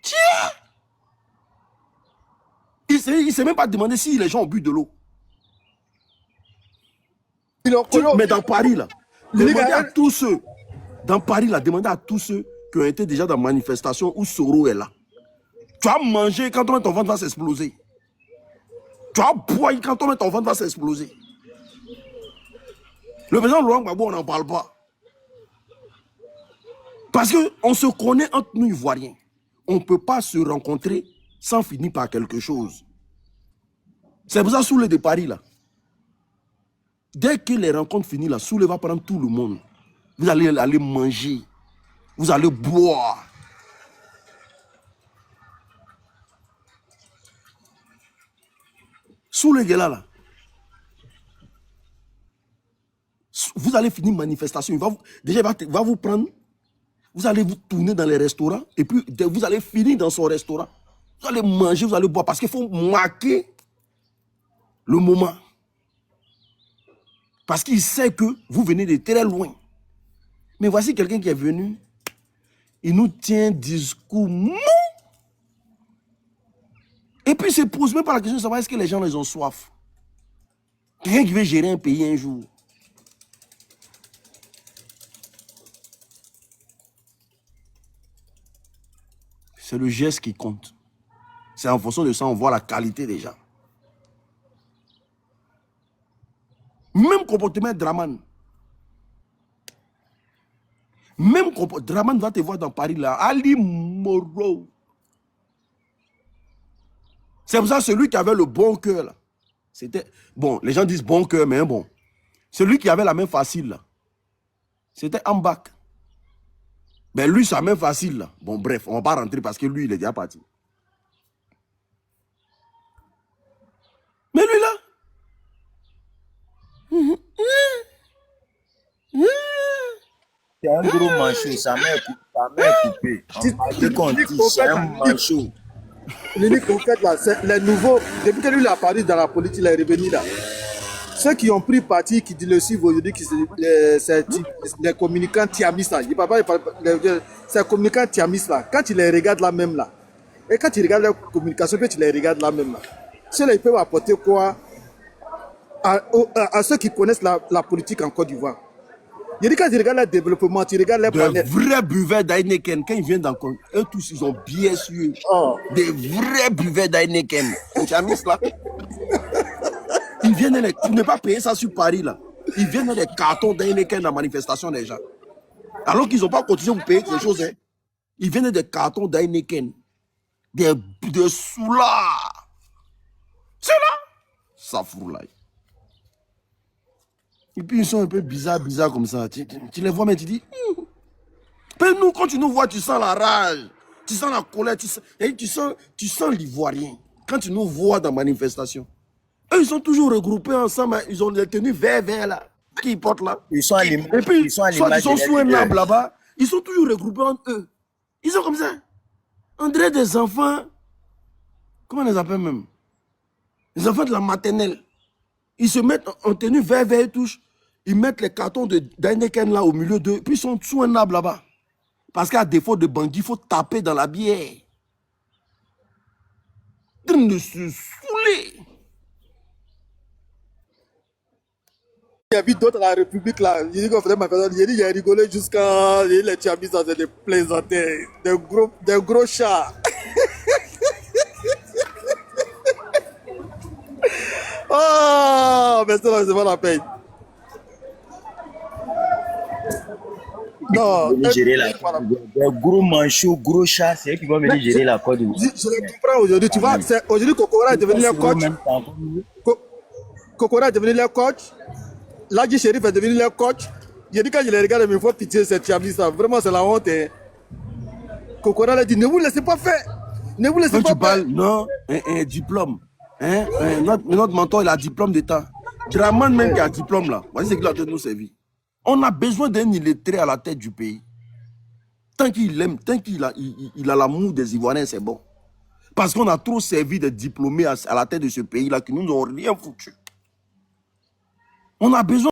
Tiens! Il ne s'est même pas demandé si les gens ont bu de l'eau. Mais dans Paris, là, demandez à tous ceux, dans Paris, là, demandez à tous ceux qui ont été déjà dans la manifestation où Soro est là. Tu as mangé quand ton ventre va s'exploser. Tu as boire quand ton ventre va s'exploser. Le président Laurent Gbagbo, on n'en parle pas. Parce qu'on se connaît entre nous Ivoiriens. On ne peut pas se rencontrer sans finir par quelque chose. C'est pour ça Soulé de Paris, là. Dès que les rencontres finissent, là, Soulé va prendre tout le monde. Vous allez aller manger. Vous allez boire. Soulé est là, là. allez finir manifestation. Déjà, il va vous prendre. Vous allez vous tourner dans les restaurants. Et puis, vous allez finir dans son restaurant. Vous allez manger, vous allez boire. Parce qu'il faut marquer le moment. Parce qu'il sait que vous venez de très loin. Mais voici quelqu'un qui est venu. Il nous tient un discours mou. Et puis, il ne se pose même pas la question de savoir est-ce que les gens ils ont soif. Quelqu'un qui veut gérer un pays un jour. C'est le geste qui compte. C'est en fonction de ça, on voit la qualité des gens. Même comportement de Draman. Même comportement. Draman va te voir dans Paris là. Ali Moro. C'est pour ça celui qui avait le bon cœur là. C'était. Bon, les gens disent bon cœur, mais bon. Celui qui avait la main facile là. C'était Ambak. Mais lui, sa main facile là. Bon, bref, on va pas rentrer parce que lui, il est déjà parti. Mais lui là. C'est un gros manchot, sa main est coupée. C'est un manchot. L'unique en fait là, c'est les nouveaux. Depuis que lui il a apparu dans la politique, il est revenu là. Ceux qui ont pris parti, qui le suivent aujourd'hui, c'est les communicants tiamistes là. C'est les communicants tiamistes là. Quand tu les regardes là même là, et quand tu regardes leur communication, tu les regardes là même là. Ceux-là, ils peuvent apporter quoi à ceux qui connaissent la politique en Côte d'Ivoire. Il dit quand tu regardes le développement, tu regardes les planètes. Des vrais buveurs d'Heineken, quand ils viennent dans eux tous, ils ont bien su. Oh. Des vrais buveurs d'Heineken. Tiamistes là. Ils viennent, tu n'es pas payé ça sur Paris là. Ils viennent des cartons d'Heineken dans la manifestation des gens. Alors qu'ils n'ont pas continué à vous payer quelque chose. Hein. Ils viennent des cartons d'Heineken. Des soulards. C'est là. Ça fout là. Et puis ils sont un peu bizarres comme ça. Tu les vois mais tu dis. Mais nous, quand tu nous vois, tu sens la rage. Tu sens la colère. Tu sens l'ivoirien. Quand tu nous vois dans la manifestation. Eux, ils sont toujours regroupés ensemble. Ils ont les tenues vert là. Qui portent là. Ils sont à l'image. Et puis, ils sont sous un arbre là-bas. Ils sont toujours regroupés entre eux. Ils sont comme ça. On dirait des enfants. Comment on les appelle même? Les enfants de la maternelle. Ils se mettent en tenue vert et touche. Ils mettent les cartons d'Heineken là au milieu d'eux. Puis ils sont sous un arbre là-bas. Parce qu'à défaut de bandits, il faut taper dans la bière. En train de se saouler. Il y a vu d'autres à la République là. Il dit qu'on faisait ma personne. Il a rigolé jusqu'à. Les Tchamis, ça c'est des plaisantais. Des gros chats. Oh, mais ça, c'est pas la peine. Non, des gros manchots, gros chats, c'est eux qui vont venir gérer la Côte d'Ivoire. Je le comprends aujourd'hui. Tu vois, aujourd'hui, Kokora est devenu le coach. Kokora est devenu le coach. Ladji Chérif est devenu leur coach. J'ai dit quand je les regarde, il me faut pitié cette Tchamis. Vraiment, c'est la honte. Hein. Kokora l'a dit, ne vous laissez pas faire. Ne vous laissez quand pas tu parles, non, un diplôme. Hein? Notre mentor, il a un diplôme d'État. Draman même qui a un diplôme là. Voici ce qu'il a de nous servir. On a besoin d'un illettré à la tête du pays. Tant qu'il aime, tant qu'il a l'amour des Ivoiriens, c'est bon. Parce qu'on a trop servi de diplômés à la tête de ce pays là qui nous n'ont rien foutu. On a besoin